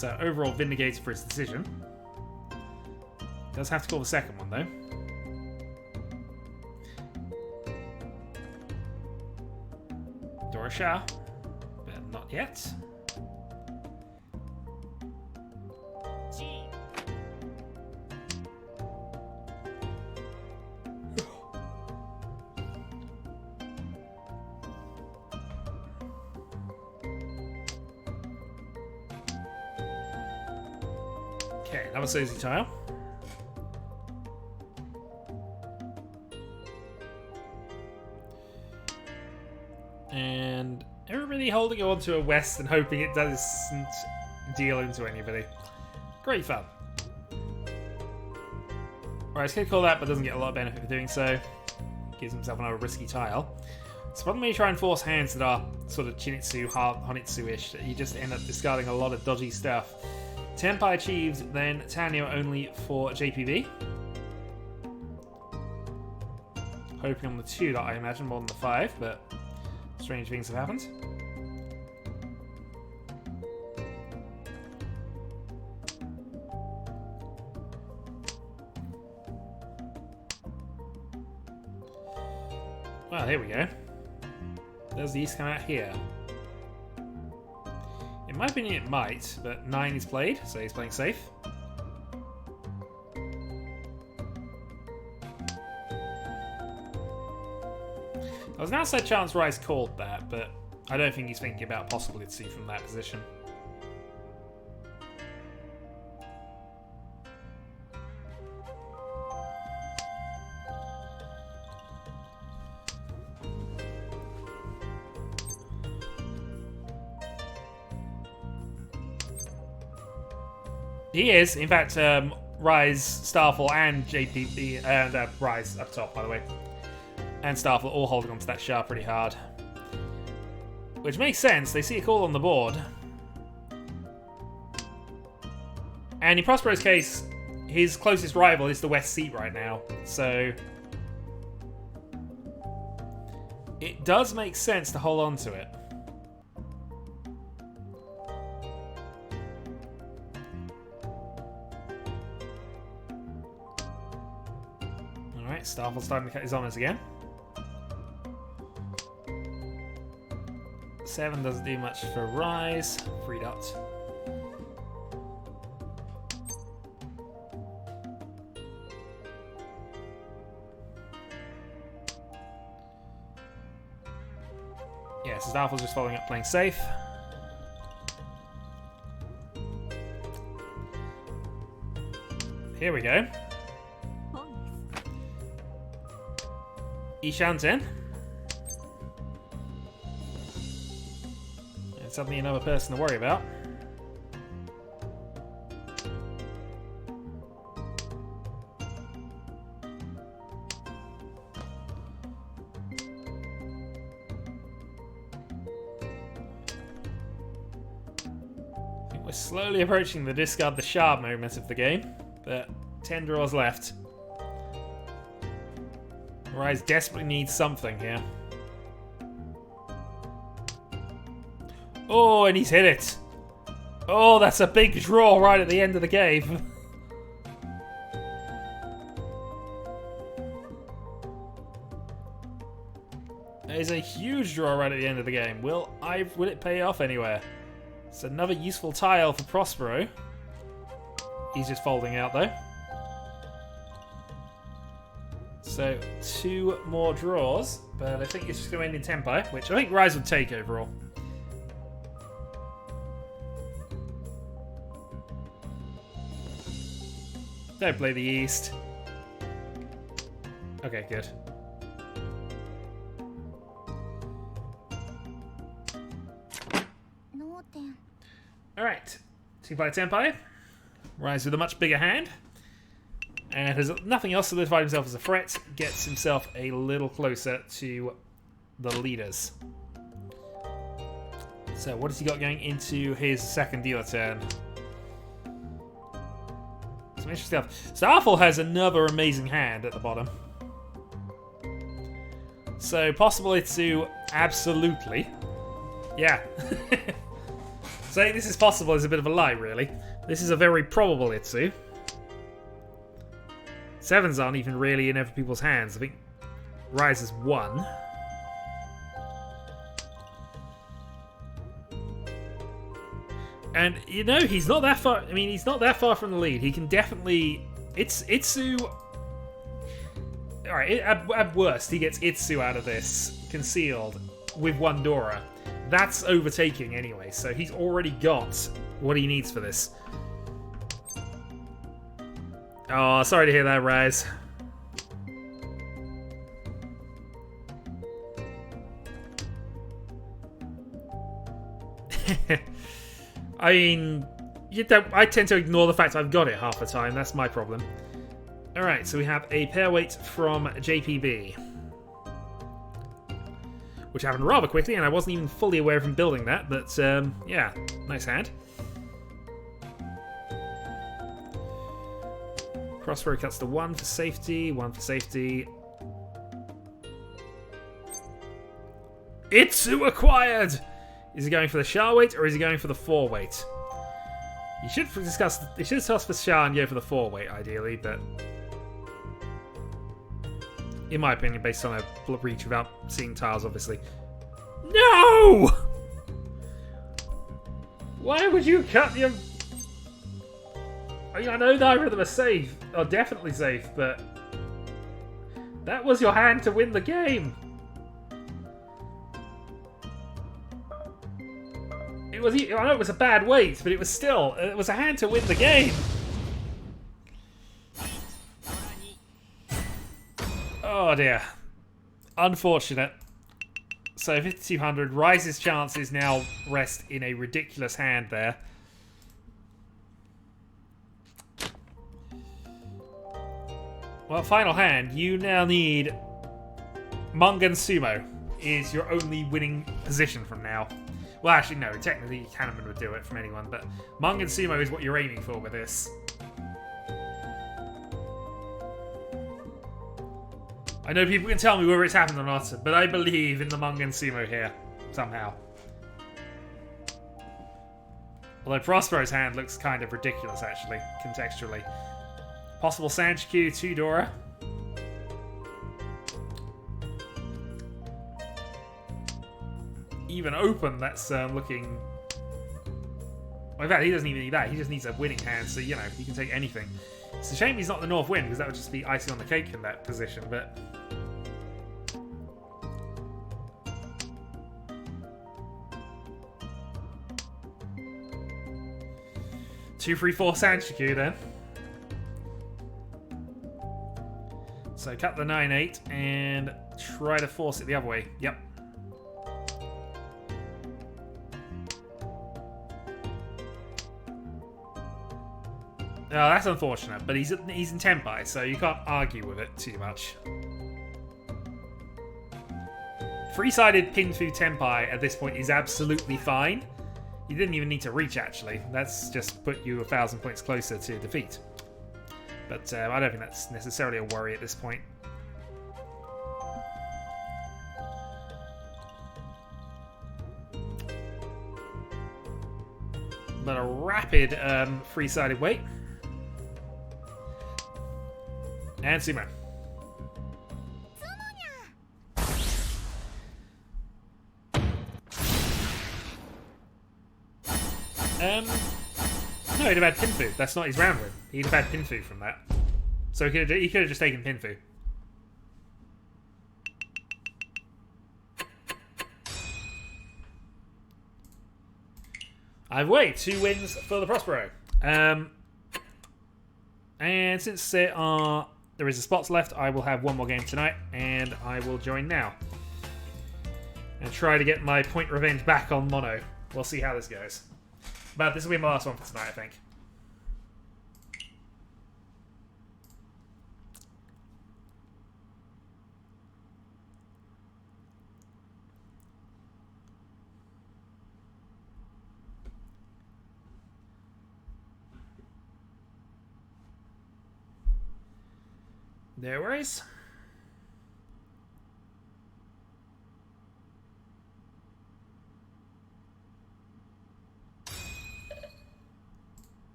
So overall vindicated for his decision. Does have to call the second one though. Dorasha, but not yet. Okay, another Suzy tile. And everybody holding on to a West and hoping it doesn't deal into anybody. Great fun. Alright, he's going to call that, but doesn't get a lot of benefit for doing so. Gives himself another risky tile. So probably when you try and force hands that are sort of Chinitsu, Honitsu-ish, you just end up discarding a lot of dodgy stuff. Tenpai achieves, then Tanyo only for JPV. Hoping on the 2 that I imagine, more than the 5, but strange things have happened. Well, here we go. Does the East come out here? In my opinion, it might, but 9 is played, so he's playing safe. I was now said Chance Rise called that, but I don't think he's thinking about possibility from that position. He is, in fact, Rise, Starfall, and JPB, and Rise up top, by the way, and Starfall all holding onto that Shah pretty hard. Which makes sense, they see a call on the board. And in Prospero's case, his closest rival is the West seat right now, so it does make sense to hold on to it. Alright, Starfall starting to cut his honours again. 7 doesn't do much for Rise. 3 dots. Yeah, so Starfall's just following up playing safe. Here we go. Ishanten. And suddenly another person to worry about. I think we're slowly approaching the discard the shard moment of the game, but 10 draws left. Rise desperately needs something here. Oh, and he's hit it. Oh, that's a big draw right at the end of the game. That is a huge draw right at the end of the game. Will it pay off anywhere? It's another useful tile for Prospero. He's just folding out though. So 2 more draws, but I think it's just going to end in Tenpai, which I think Rise would take overall. Don't play the East. Okay, good. Alright, 2-player Tenpai. Rise with a much bigger hand. And has nothing else solidified himself as a threat, gets himself a little closer to the leaders. So what has he got going into his second dealer turn? Some interesting stuff. Starfall has another amazing hand at the bottom. So possibility to absolutely. Yeah. Saying this is possible is a bit of a lie, really. This is a very probable Itsu. 7s aren't even really in other people's hands. I think Rise is 1. And, you know, he's not that far... I mean, he's not that far from the lead. He can definitely... Itsu... Alright, at worst, he gets Itsu out of this, concealed, with 1 Dora. That's overtaking anyway, so he's already got what he needs for this. Oh, sorry to hear that, Rise. I mean, I tend to ignore the fact I've got it half the time. That's my problem. Alright, so we have a pair weight from JPB. Which happened rather quickly, and I wasn't even fully aware of him building that, but yeah, nice hand. Crossbow cuts to 1 for safety, 1 for safety. Itsu acquired! Is he going for the Shah weight, or is he going for the 4 weight? You should discuss for Shah and go for the 4 weight, ideally, but... in my opinion, based on a Riichi without seeing tiles, obviously. No! Why would you cut your... I mean, I know neither of them are safe, or definitely safe, but... that was your hand to win the game! It was... I know it was a bad weight, but it was still... it was a hand to win the game! Oh dear. Unfortunate. So 5200, Rise's chances now rest in a ridiculous hand there. Well, final hand, you now need Mungan Sumo is your only winning position from now. Well, actually no, technically Hanneman would do it from anyone, but Mungan Sumo is what you're aiming for with this. I know people can tell me whether it's happened or not, but I believe in the Mungan Sumo here, somehow. Although Prospero's hand looks kind of ridiculous, actually, contextually. Possible Sanchiku, 2 Dora. Even open, that's looking... well, in fact, he doesn't even need that. He just needs a winning hand, so, you know, he can take anything. It's a shame he's not the North Wind, because that would just be icing on the cake in that position, but... 2-3-4 Sanchiku then. So cut the 9-8 and try to force it the other way. Yep. Oh, that's unfortunate, but he's in Tenpai, so you can't argue with it too much. 3-sided Pinfu Tenpai at this point is absolutely fine. You didn't even need to reach, actually. That's just put you 1,000 points closer to defeat. But I don't think that's necessarily a worry at this point. But a rapid 3-sided weight. And Sumo. No, he'd have had Pinfu. That's not his round win. He'd have had Pinfu from that. So he could have just taken Pinfu. I've waited 2 wins for the Prospero. And since there is a spots left, I will have 1 more game tonight, and I will join now. And try to get my point revenge back on Mono. We'll see how this goes. But this will be my last one for tonight, I think. No worries.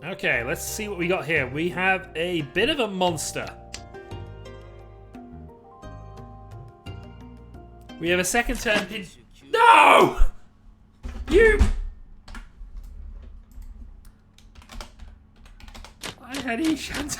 Okay, let's see what we got here. We have a bit of a monster. We have a second turn. No! You! I had Ishant.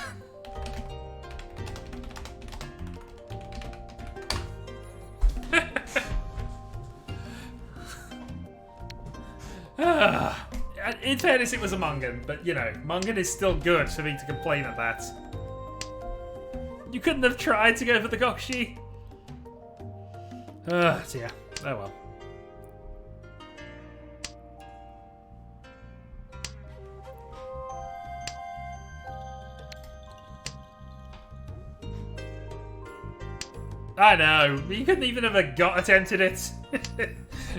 In fairness, it was a Mungan, but you know, Mungan is still good for me to complain at that. You couldn't have tried to go for the Gokshi? Dear. Oh well. I know, you couldn't even have attempted it.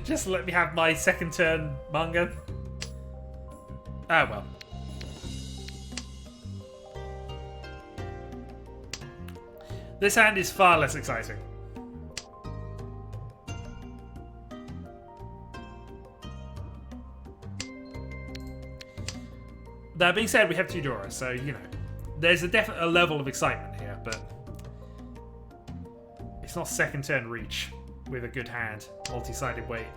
Just let me have my second turn Mungan. Oh well. This hand is far less exciting. That being said, we have 2 drawers, so you know, there's a definite level of excitement here, but it's not second turn reach with a good hand, multi-sided weight.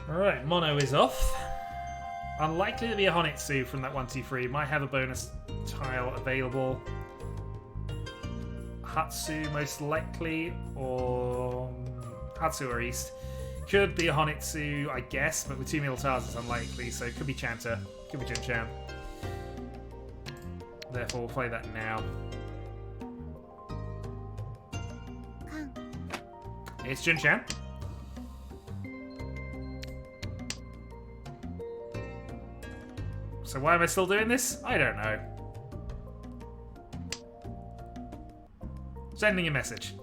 Alright, Mono is off. Unlikely to be a Honitsu from that 1-2-3. Might have a bonus tile available. Hatsu most likely, or Hatsu or East. Could be a Honitsu, I guess, but with 2 middle tiles it's unlikely, so it could be Chanta, could be Jin-chan. Therefore we'll play that now. It's Jin-chan. So why am I still doing this? I don't know. Sending a message.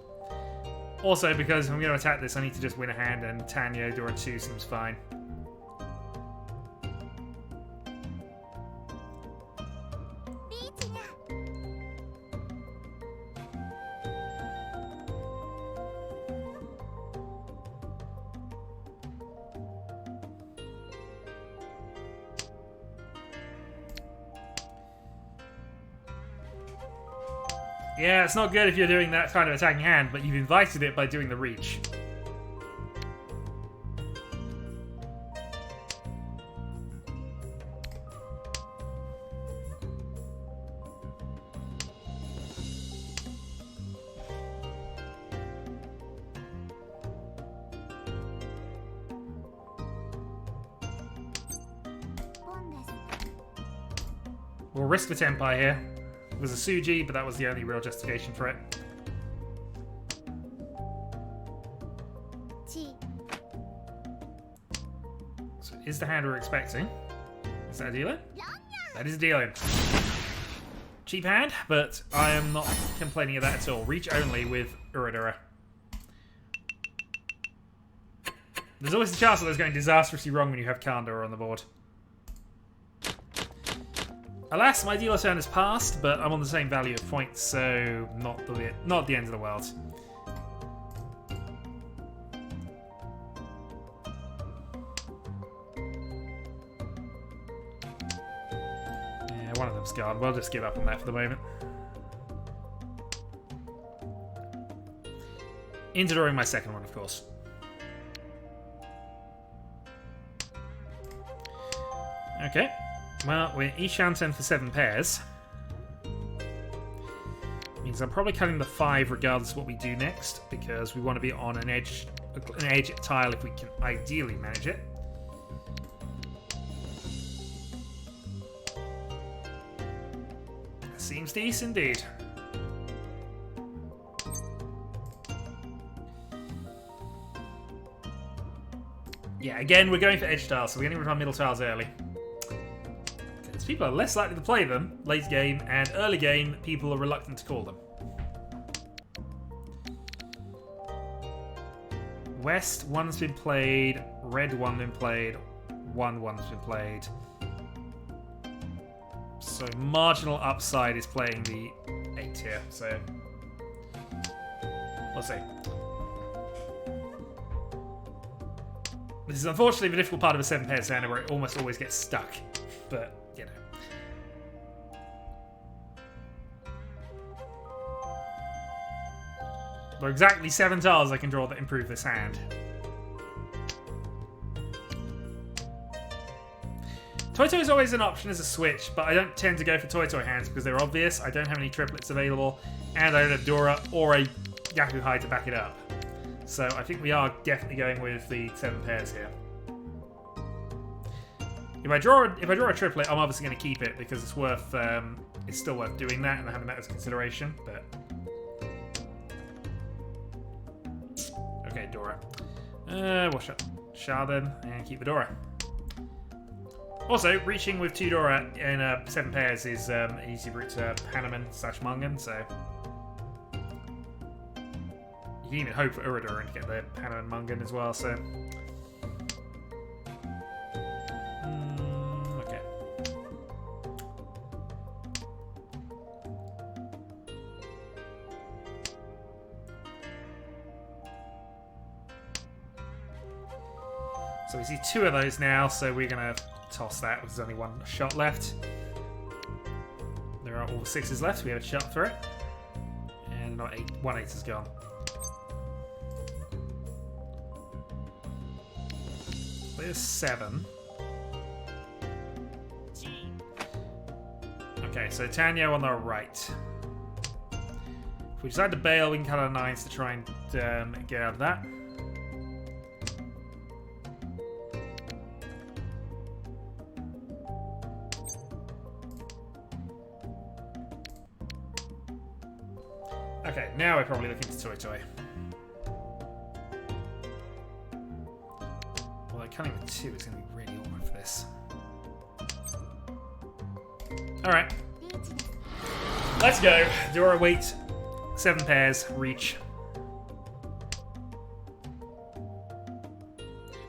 Also, because if I'm going to attack this, I need to just win a hand, and Tanyo Dora 2 seems fine. Yeah, it's not good if you're doing that kind of attacking hand, but you've invited it by doing the reach. We'll risk the Tenpai here. It was a Suji, but that was the only real justification for it. So is the hand we're expecting? Is that a dealer? That is a dealer. Cheap hand, but I am not complaining of that at all. Reach only with Uradura. There's always a chance that it's going disastrously wrong when you have Kandor on the board. Alas, my dealer turn has passed, but I'm on the same value of points, so not the end of the world. Yeah, one of them's gone. We'll just give up on that for the moment. Into drawing my second one, of course. Okay. Well, we're Ishanten for 7 pairs. Means I'm probably cutting the 5 regardless of what we do next, because we want to be on an edge tile if we can ideally manage it. Seems decent indeed. Yeah, again, we're going for edge tiles, so we're getting rid of our middle tiles early. People are less likely to play them late game, and early game, people are reluctant to call them. West, one's been played. Red, one been played. One's been played. So marginal upside is playing the 8 here. So we'll see. This is unfortunately the difficult part of a 7 pair standard where it almost always gets stuck. But, you know. There are exactly 7 tiles I can draw that improve this hand. Toy is always an option as a switch, but I don't tend to go for Toy hands because they're obvious. I don't have any triplets available, and I don't have Dora or a Yaku High to back it up. So I think we are definitely going with the 7 pairs here. If I draw a triplet, I'm obviously going to keep it because it's worth. It's still worth doing that and having that as consideration. But okay, Dora. We'll shut Shah then and keep the Dora. Also, reaching with 2 Dora in 7 pairs is an easy route to Hanuman/Mungan, so you can even hope for Uradur to get the Hanuman Mungan as well, so okay. So we see 2 of those now, so we're gonna toss that because there's only 1 shot left. There are all 6s left, we have a shot for it. And not 8, 1 8 is gone. There's 7. Okay, so Tanya on the right. If we decide to bail, we can cut our 9s to try and get out of that. Okay, now we're probably looking to Toy. Although cutting the 2 is going to be really awkward for this. Alright. Let's go. Dora wait. 7 pairs. Reach.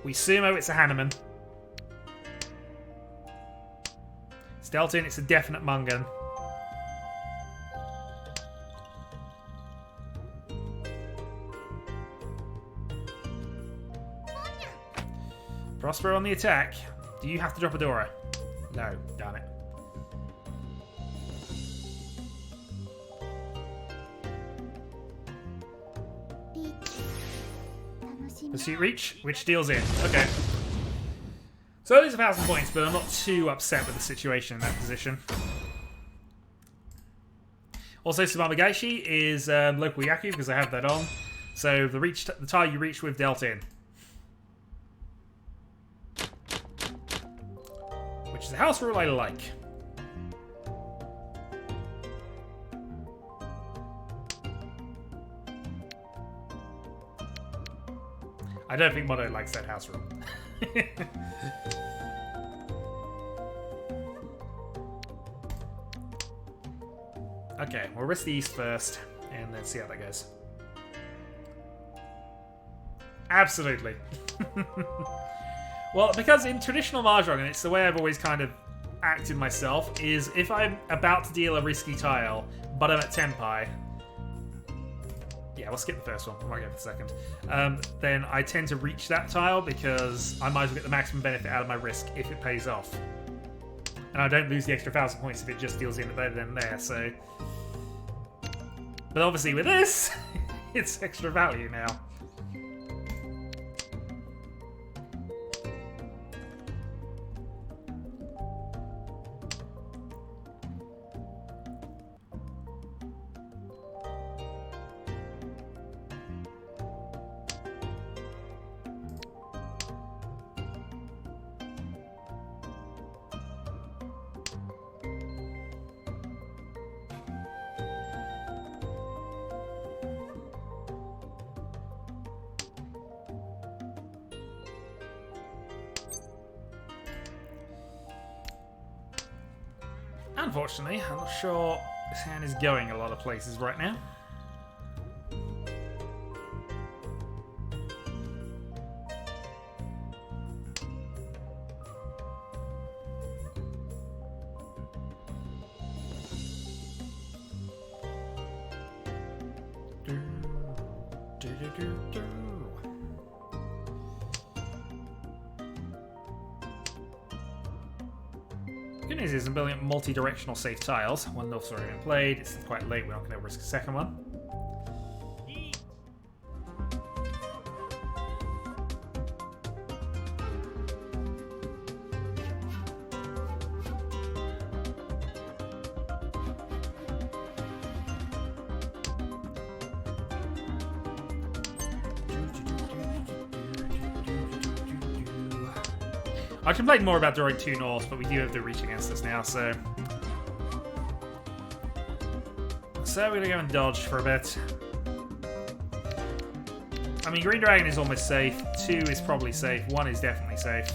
We sumo, it's a Hanuman. It's dealt in, it's a definite Mungan. Prospero on the attack. Do you have to drop a Dora? No, darn it. Pursuit Reach, which deals in. Okay. So I lose 1,000 points, but I'm not too upset with the situation in that position. Also, Sumamagaishi is local Yaku because I have that on. So the tile you reach with dealt in. Which is a house rule I like. I don't think Mono likes that house rule. Okay, we'll risk the east first, and then see how that goes. Absolutely. Well, because in traditional Mahjong, and it's the way I've always kind of acted myself, is if I'm about to deal a risky tile, but I'm at Tenpai, yeah, we'll skip the first one, I might go for the second, then I tend to reach that tile because I might as well get the maximum benefit out of my risk if it pays off. And I don't lose the extra 1,000 points if it just deals in there then there, so... But obviously with this, it's extra value now. Unfortunately, I'm not sure this hand is going a lot of places right now. Good news is I'm building up multi-directional safe tiles. One North's already been played. It's quite late. We're not going to risk a second one. I complained more about drawing 2 north, but we do have the reach against us now, so... So we're going to go and dodge for a bit. I mean, Green Dragon is almost safe. 2 is probably safe. 1 is definitely safe.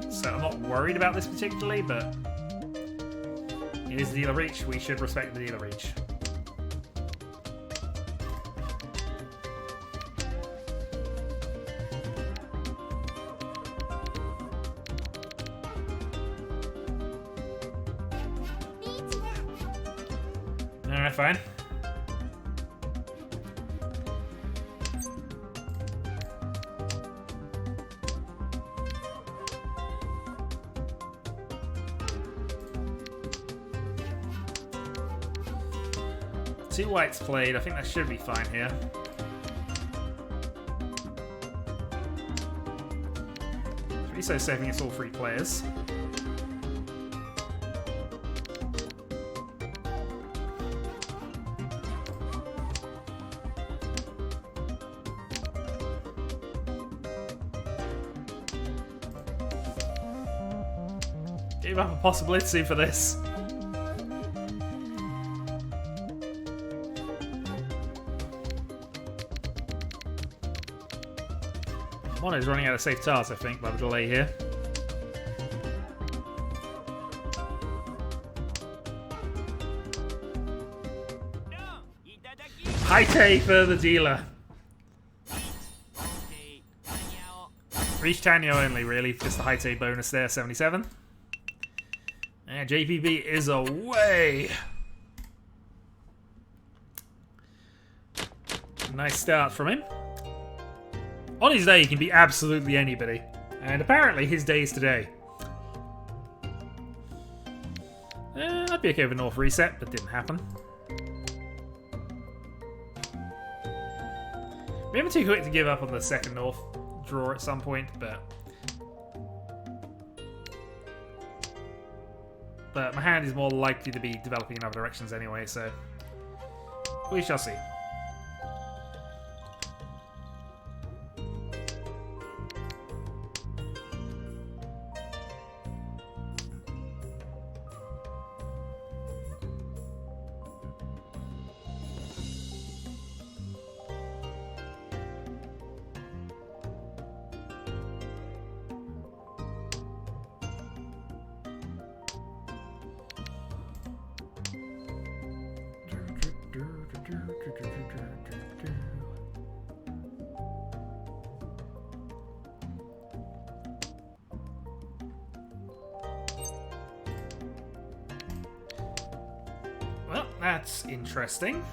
So I'm not worried about this particularly, but... It is the dealer reach. We should respect the dealer reach. Alright, fine. Two whites played. I think that should be fine here. Should be so safe against all 3 players. Gave up a possibility for this. Mono's running out of safe tiles, I think, by the delay here. Haite for the dealer. Reach Tanyo only, really. Just the Haite bonus there, 77. And JPB is away. Nice start from him. On his day, he can be absolutely anybody. And apparently, his day is today. I'd be okay with a North reset, but didn't happen. Maybe too quick to give up on the second North draw at some point, but my hand is more likely to be developing in other directions anyway, so we shall see. Well, that's interesting.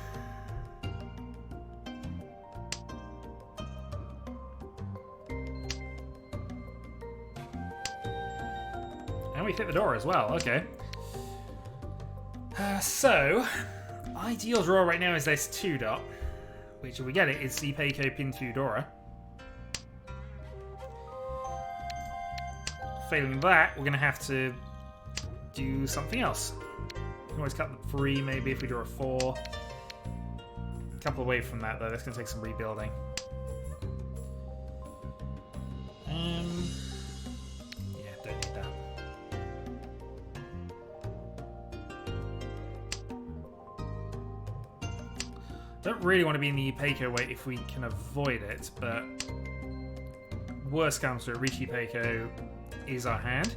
And we hit the door as well, okay. So, ideal draw right now is this 2-dot, which if we get it, is Sepeiko Pin Feudora. Failing that, we're going to have to do something else. We can always cut the 3, maybe, if we draw a 4. A couple away from that, though. That's going to take some rebuilding. Yeah, don't need that. Don't really want to be in the Peiko weight if we can avoid it, but worst comes to it, Riichi Peiko is our hand.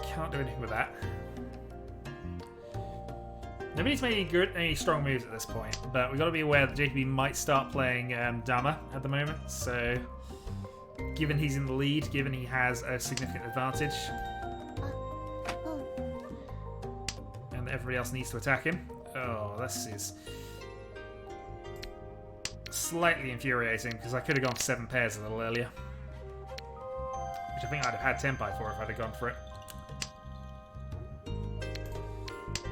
Can't do anything with that. Nobody's made any strong moves at this point, but we've got to be aware that JTB might start playing Dama at the moment, so given he's in the lead, given he has a significant advantage, when everybody else needs to attack him. Oh, this is slightly infuriating because I could have gone for 7 pairs a little earlier. Which I think I'd have had Tenpai for if I'd have gone for it.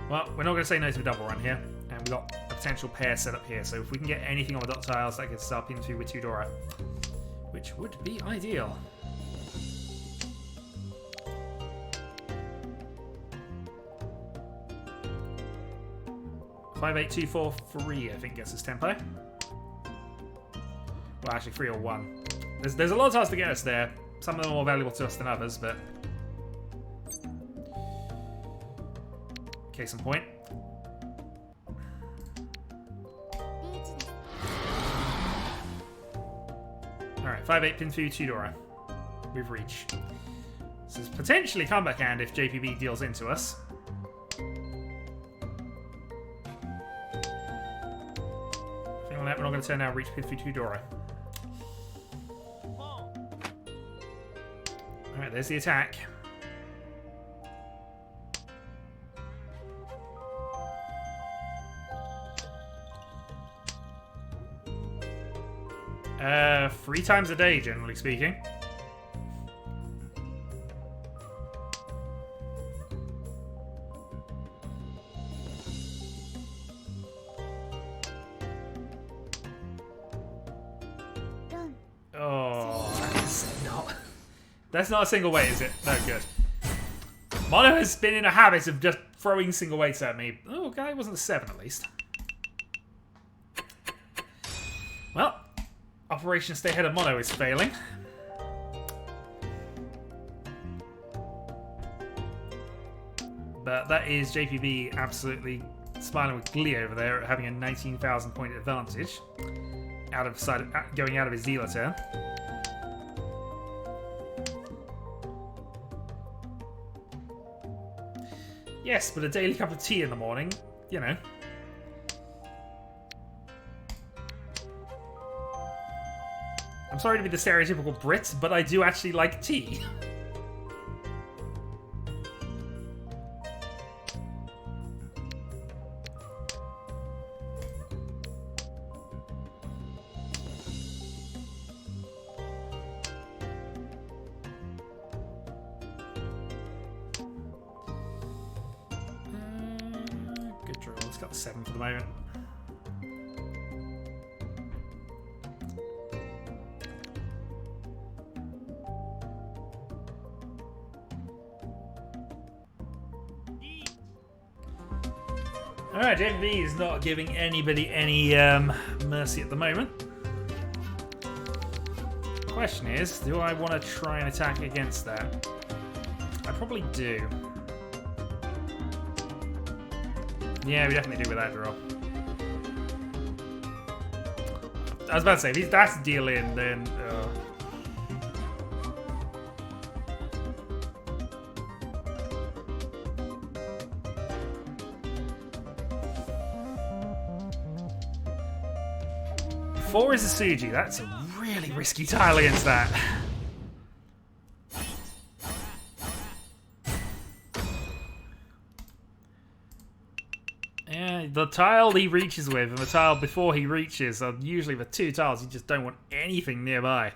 Well, we're not going to say no to a double run here. And we've got a potential pair set up here. So if we can get anything on the dot tiles, that gets us up into with Tudora. Which would be ideal. Five, 8, 2, 4, 3, I think gets us Tenpai. Well, actually 3 or 1. There's a lot of tiles to get us there. Some of them are more valuable to us than others, but... Case in point. Alright, 5, 8, pin through Tudora. With Reach. This is potentially comeback hand if JPB deals into us. I think on that we're not going to turn out Reach pin through Tudora. Alright, there's the attack. Three times a day, generally speaking. Oh, that's not a single weight, is it? No good. Mono has been in a habit of just throwing single weights at me. Oh, okay, it wasn't a 7 at least. Well, Operation Stay Ahead of Mono is failing. But that is JPB absolutely smiling with glee over there at having a 19,000 point advantage going out of his dealer turn. Yes, but a daily cup of tea in the morning, you know. I'm sorry to be the stereotypical Brit, but I do actually like tea. Good draw. Let's got the 7 for the moment. Alright, JV is not giving anybody any mercy at the moment. Question is, do I want to try and attack against that? I probably do. Yeah, we definitely do with that draw. I was about to say, if that's deal in, then... 4 is a Suji. That's a really risky tile against that. Yeah, the tile he reaches with and the tile before he reaches are usually the 2 tiles you just don't want anything nearby.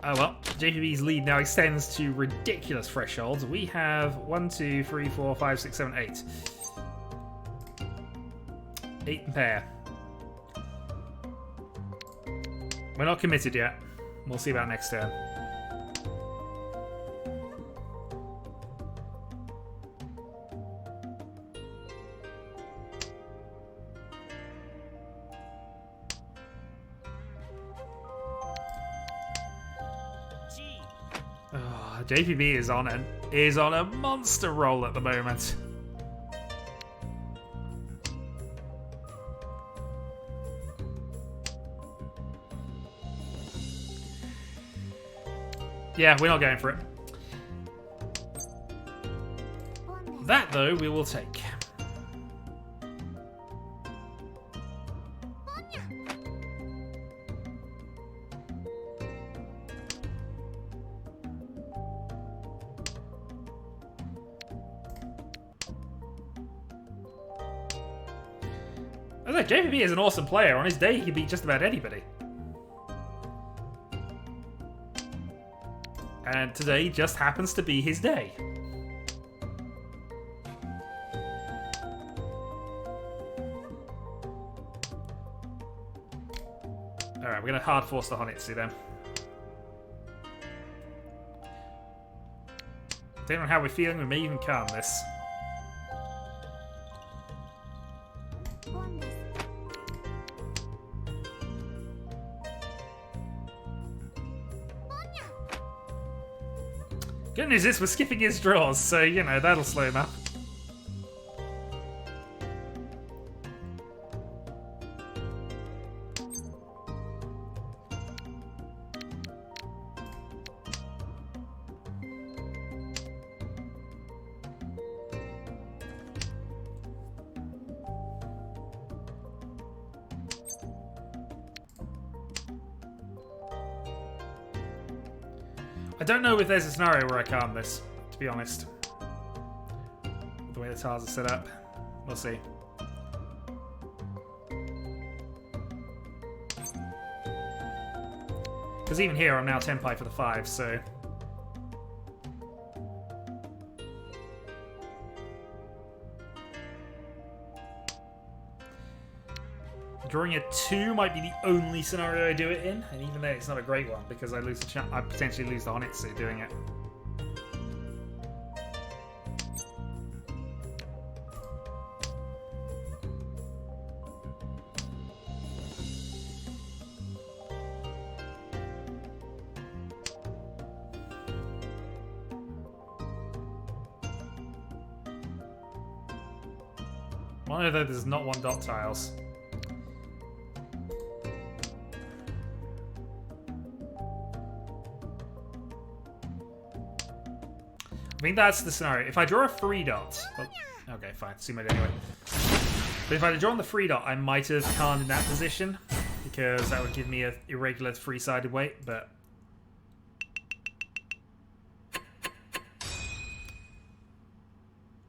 Oh well, JPB's lead now extends to ridiculous thresholds. We have 1, 2, 3, 4, 5, 6, 7, 8. 8 in pair. We're not committed yet. We'll see about next turn. Oh, JPB is on a monster roll at the moment. Yeah, we're not going for it. That, though, we will take. swear, JPB is an awesome player. On his day, he can beat just about anybody. And today just happens to be his day. Alright, we're going to hard force the Honitsu then. Depending on how we're feeling, we may even calm this. Good news is we're skipping his draws, so, you know, that'll slow him up. I don't know if there's a scenario where I calm this, to be honest. The way the tiles are set up. We'll see. Because even here, I'm now Tenpai for the 5, so... Drawing a 2 might be the only scenario I do it in, and even then it's not a great one because I potentially lose the Honitsu doing it. One of those does not want dot tiles. I think that's the scenario. If I draw a 3 dot... Well, okay, fine. Assume I did anyway. But if I had drawn the 3 dot, I might have calmed in that position. Because that would give me an irregular 3-sided weight, but...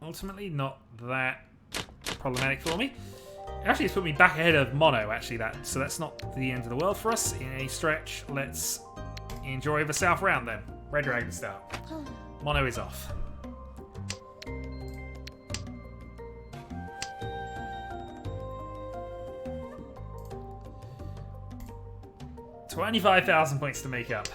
ultimately, not that problematic for me. Actually, it's put me back ahead of Mono, actually. So that's not the end of the world for us. In any stretch, let's enjoy the South round then. Red Dragon start. Mono is off. $25,000 points to make up.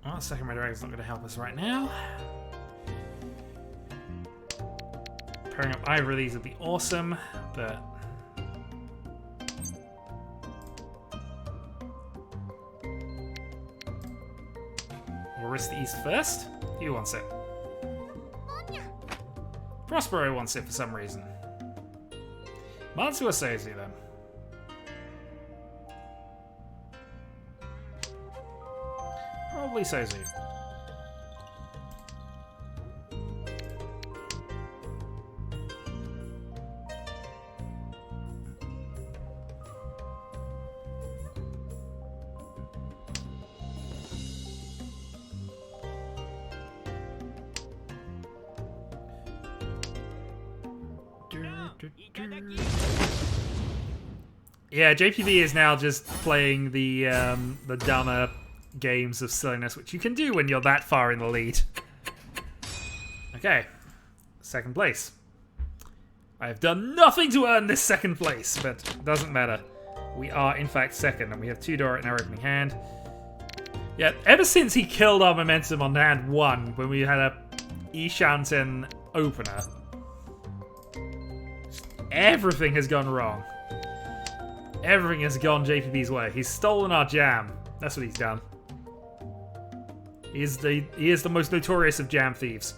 Well, second Red Dragon's not going to help us right now. Pairing up either of these would be awesome, but... we'll risk the East first. Who wants it? Prospero wants it for some reason. Matsu or Seizu then? Probably Seizu. Yeah, JPV is now just playing the dumber games of silliness, which you can do when you're that far in the lead. Okay, second place. I have done nothing to earn this second place, but it doesn't matter. We are, in fact, second, and we have 2 Dora in our opening hand. Yeah, ever since he killed our momentum on hand 1, when we had a Ishanten opener, everything has gone wrong. Everything has gone JPB's way. He's stolen our jam. That's what he's done. He is the most notorious of jam thieves.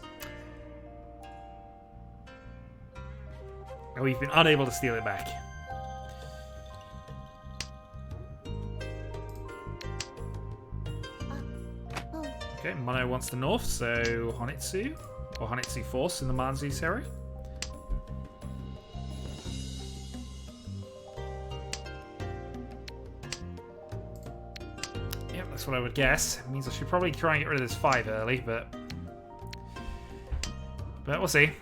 And we've been unable to steal it back. Okay, Mono wants the north, so Honitsu. Or Honitsu Force in the Manzu series. Yep, that's what I would guess. It means I should probably try and get rid of this 5 early, but we'll see.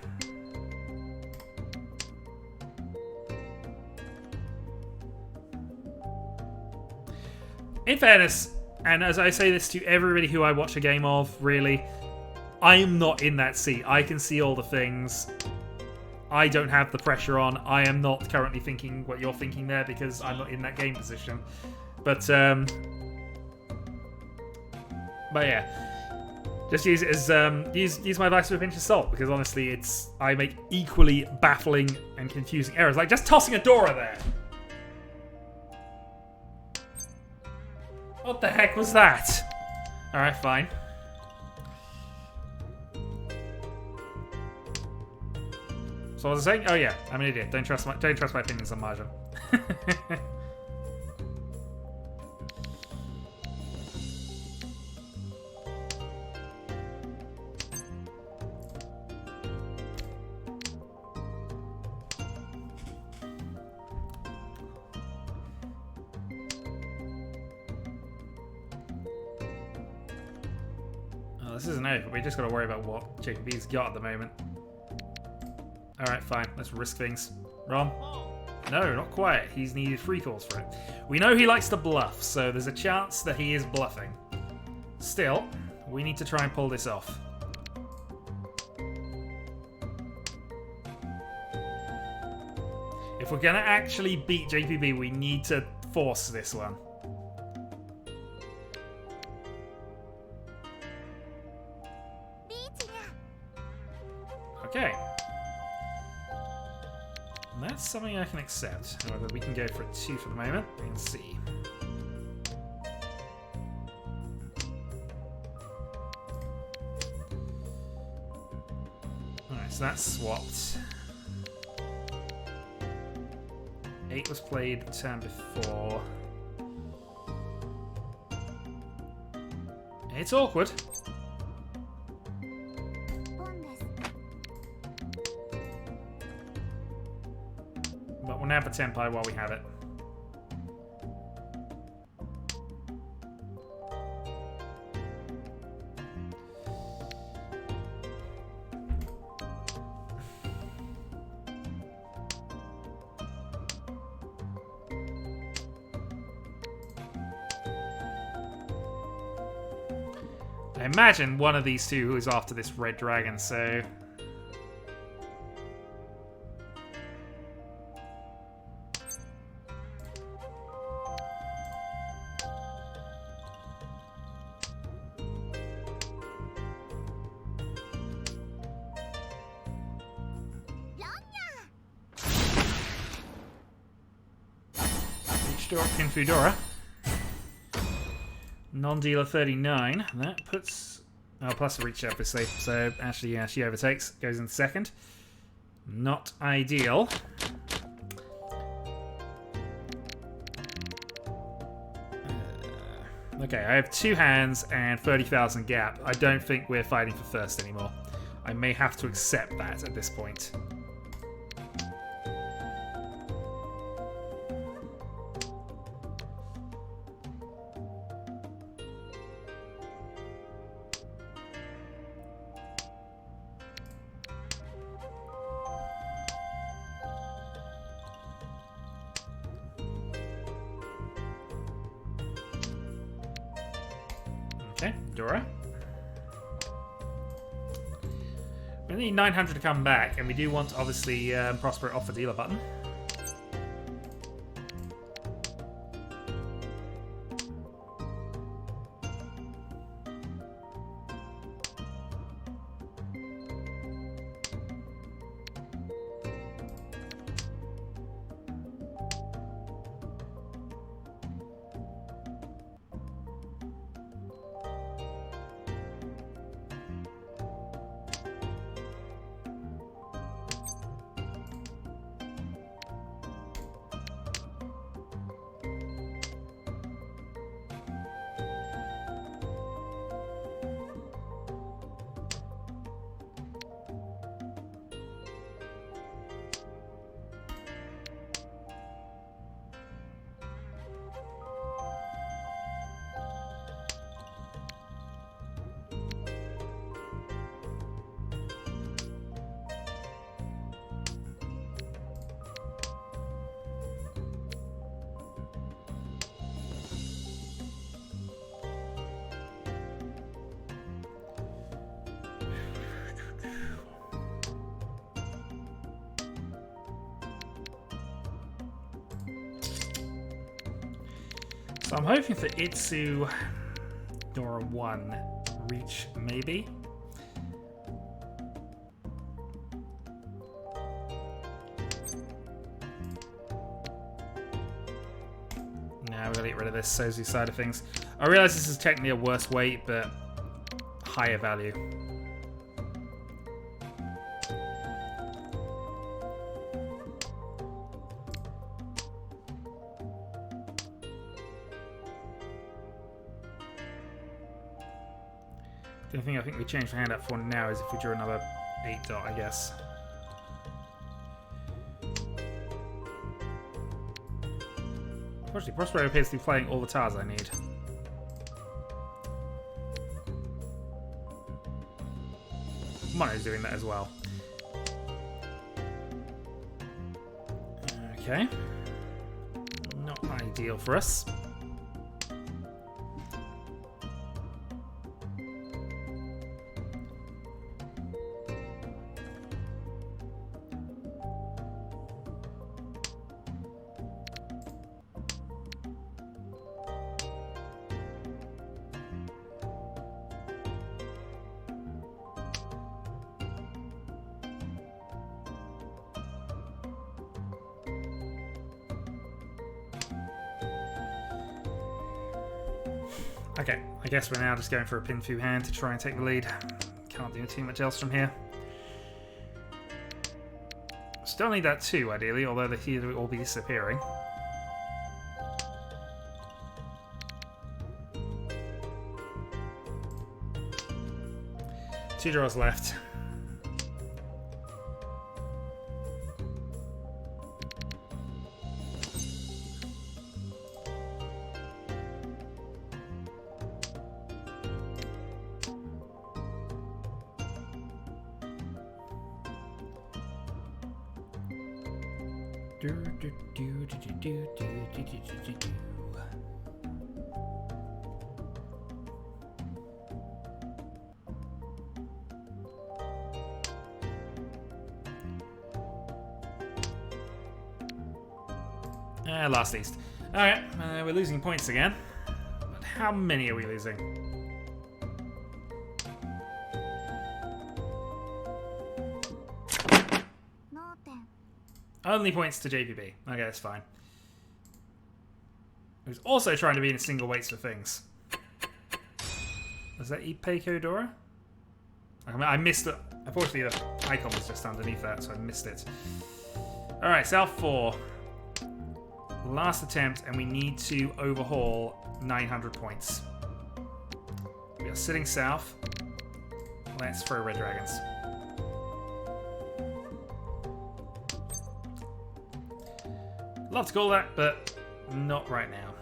In fairness, and as I say this to everybody who I watch a game of, really, I am not in that seat. I can see all the things. I don't have the pressure on. I am not currently thinking what you're thinking there because I'm not in that game position. But yeah, just use it as use my advice with a pinch of salt because honestly, I make equally baffling and confusing errors, like just tossing a Dora there. What the heck was that? All right, fine. So what was I saying? Oh yeah, I'm an idiot. Don't trust my opinions on Mahjong. Oh, this isn't over. We just got to worry about what JPB's got at the moment. Alright, fine. Let's risk things. Rom? No, not quite. He's needed 3 calls for it. We know he likes to bluff, so there's a chance that he is bluffing. Still, we need to try and pull this off. If we're going to actually beat JPB, we need to force this one. Okay. That's something I can accept. However, we can go for a 2 for the moment and see. Alright, so that's swapped. 8 was played the turn before. It's awkward. But we'll nab a Tenpai while we have it. I imagine one of these two who is after this red dragon, so... Fudora. Non-dealer 39. That puts... Oh, plus a Riichi, obviously. So, actually, yeah, she overtakes. Goes in second. Not ideal. Okay, I have 2 hands and 30,000 gap. I don't think we're fighting for first anymore. I may have to accept that at this point. Okay, Dora. We need 900 to come back, and we do want, obviously, Prosper off the dealer button. So I'm hoping for Itsu, Dora 1, Reach maybe. Now we've got to get rid of this Sozu side of things. I realise this is technically a worse weight, but higher value. The only thing I think we change the hand up for now is if we draw another 8 dot, I guess. Unfortunately, Prospero appears to be playing all the tiles I need. Mono's doing that as well. Okay. Not ideal for us. Okay, I guess we're now just going for a pin through hand to try and take the lead. Can't do too much else from here. Still need that 2, ideally, although the healer will all be disappearing. Two draws left. Last east. Alright, we're losing points again. But how many are we losing? Only points to JPB. Okay, that's fine. Who's also trying to be in single weights for things. Was that Ipeiko Dora? I mean, I missed it. Unfortunately, the icon was just underneath that, so I missed it. Alright, South 4. Last attempt, and we need to overhaul 900 points. We are sitting south. Let's throw red dragons. Love to call that, but not right now.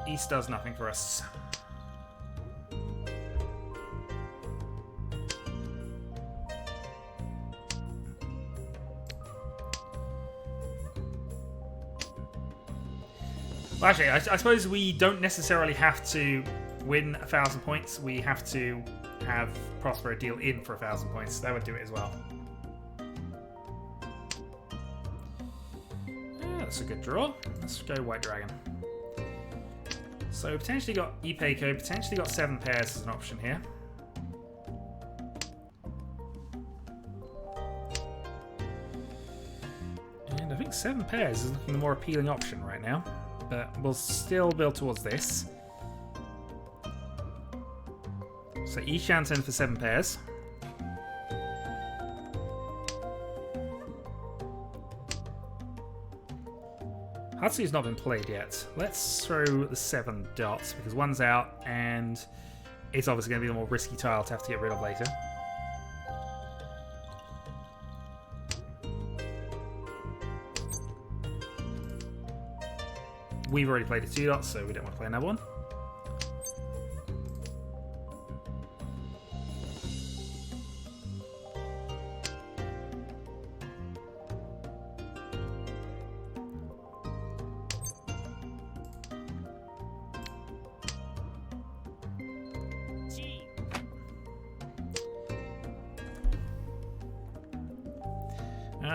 East does nothing for us. Well, actually, I suppose we don't necessarily have to win 1,000 points. We have to have Prospero deal in for 1,000 points. That would do it as well. Yeah, that's a good draw. Let's go White Dragon. So potentially got Ipeiko, potentially got 7 pairs as an option here. And I think 7 pairs is looking the more appealing option right now. But we'll still build towards this. So Ishanten for 7 pairs. Hatsu's not been played yet. Let's throw the 7 dots because 1's out and it's obviously going to be the more risky tile to have to get rid of later. We've already played a 2 dots, so we don't want to play another one.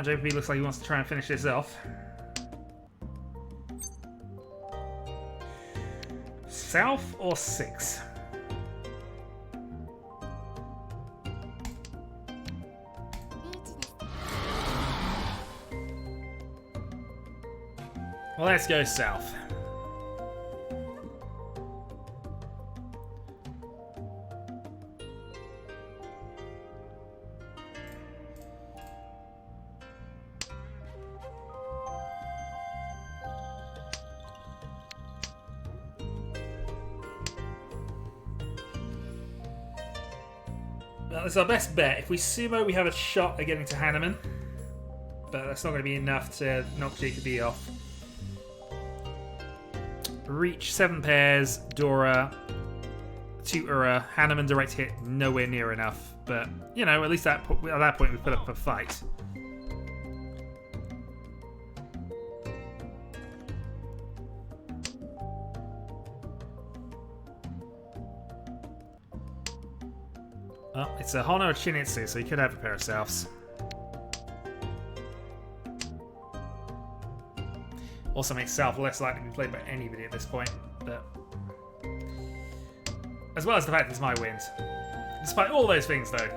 JP looks like he wants to try and finish this off. South or 6? Well, let's go south. Well, it's our best bet. If we sumo, we have a shot at getting to Hanneman. But that's not going to be enough to knock Jacoby off. Reach 7 pairs, Dora, 2 Ura, Hanneman direct hit nowhere near enough. But, you know, at least at that point we put up a fight. Oh, it's a Hono or Chinitsu, so you could have a pair of Souths. Also makes South less likely to be played by anybody at this point, but as well as the fact it's my wins. Despite all those things, though,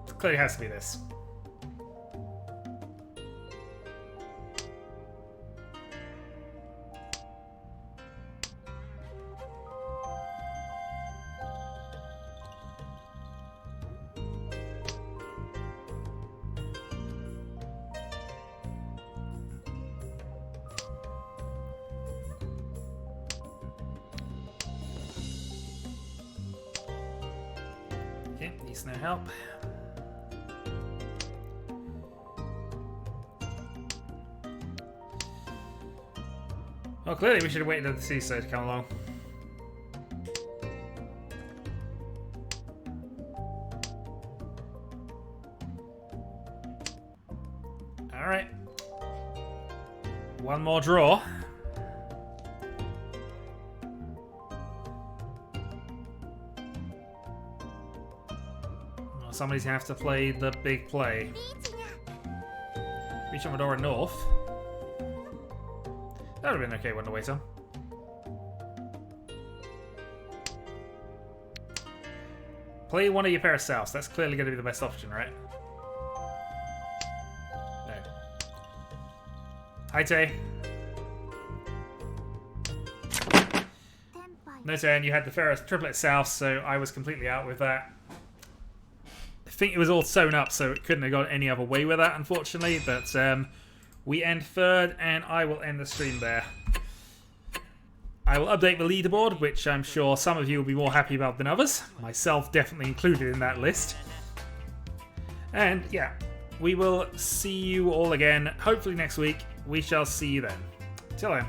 it clearly has to be this. Okay, needs no help. Well, clearly we should have waited for the CISO to come along. Alright. One more draw. Well, somebody's gonna have to play the big play. Reach on Medora North. That would have been okay one to wait on. Play one of your pair of Souths. That's clearly going to be the best option, right? No. Hi, Tay. No turn. You had the Ferris triplet South, so I was completely out with that. I think it was all sewn up, so it couldn't have gone any other way with that, unfortunately. But we end third, and I will end the stream there. I will update the leaderboard, which I'm sure some of you will be more happy about than others. Myself definitely included in that list. And yeah, we will see you all again, hopefully next week. We shall see you then. Till then.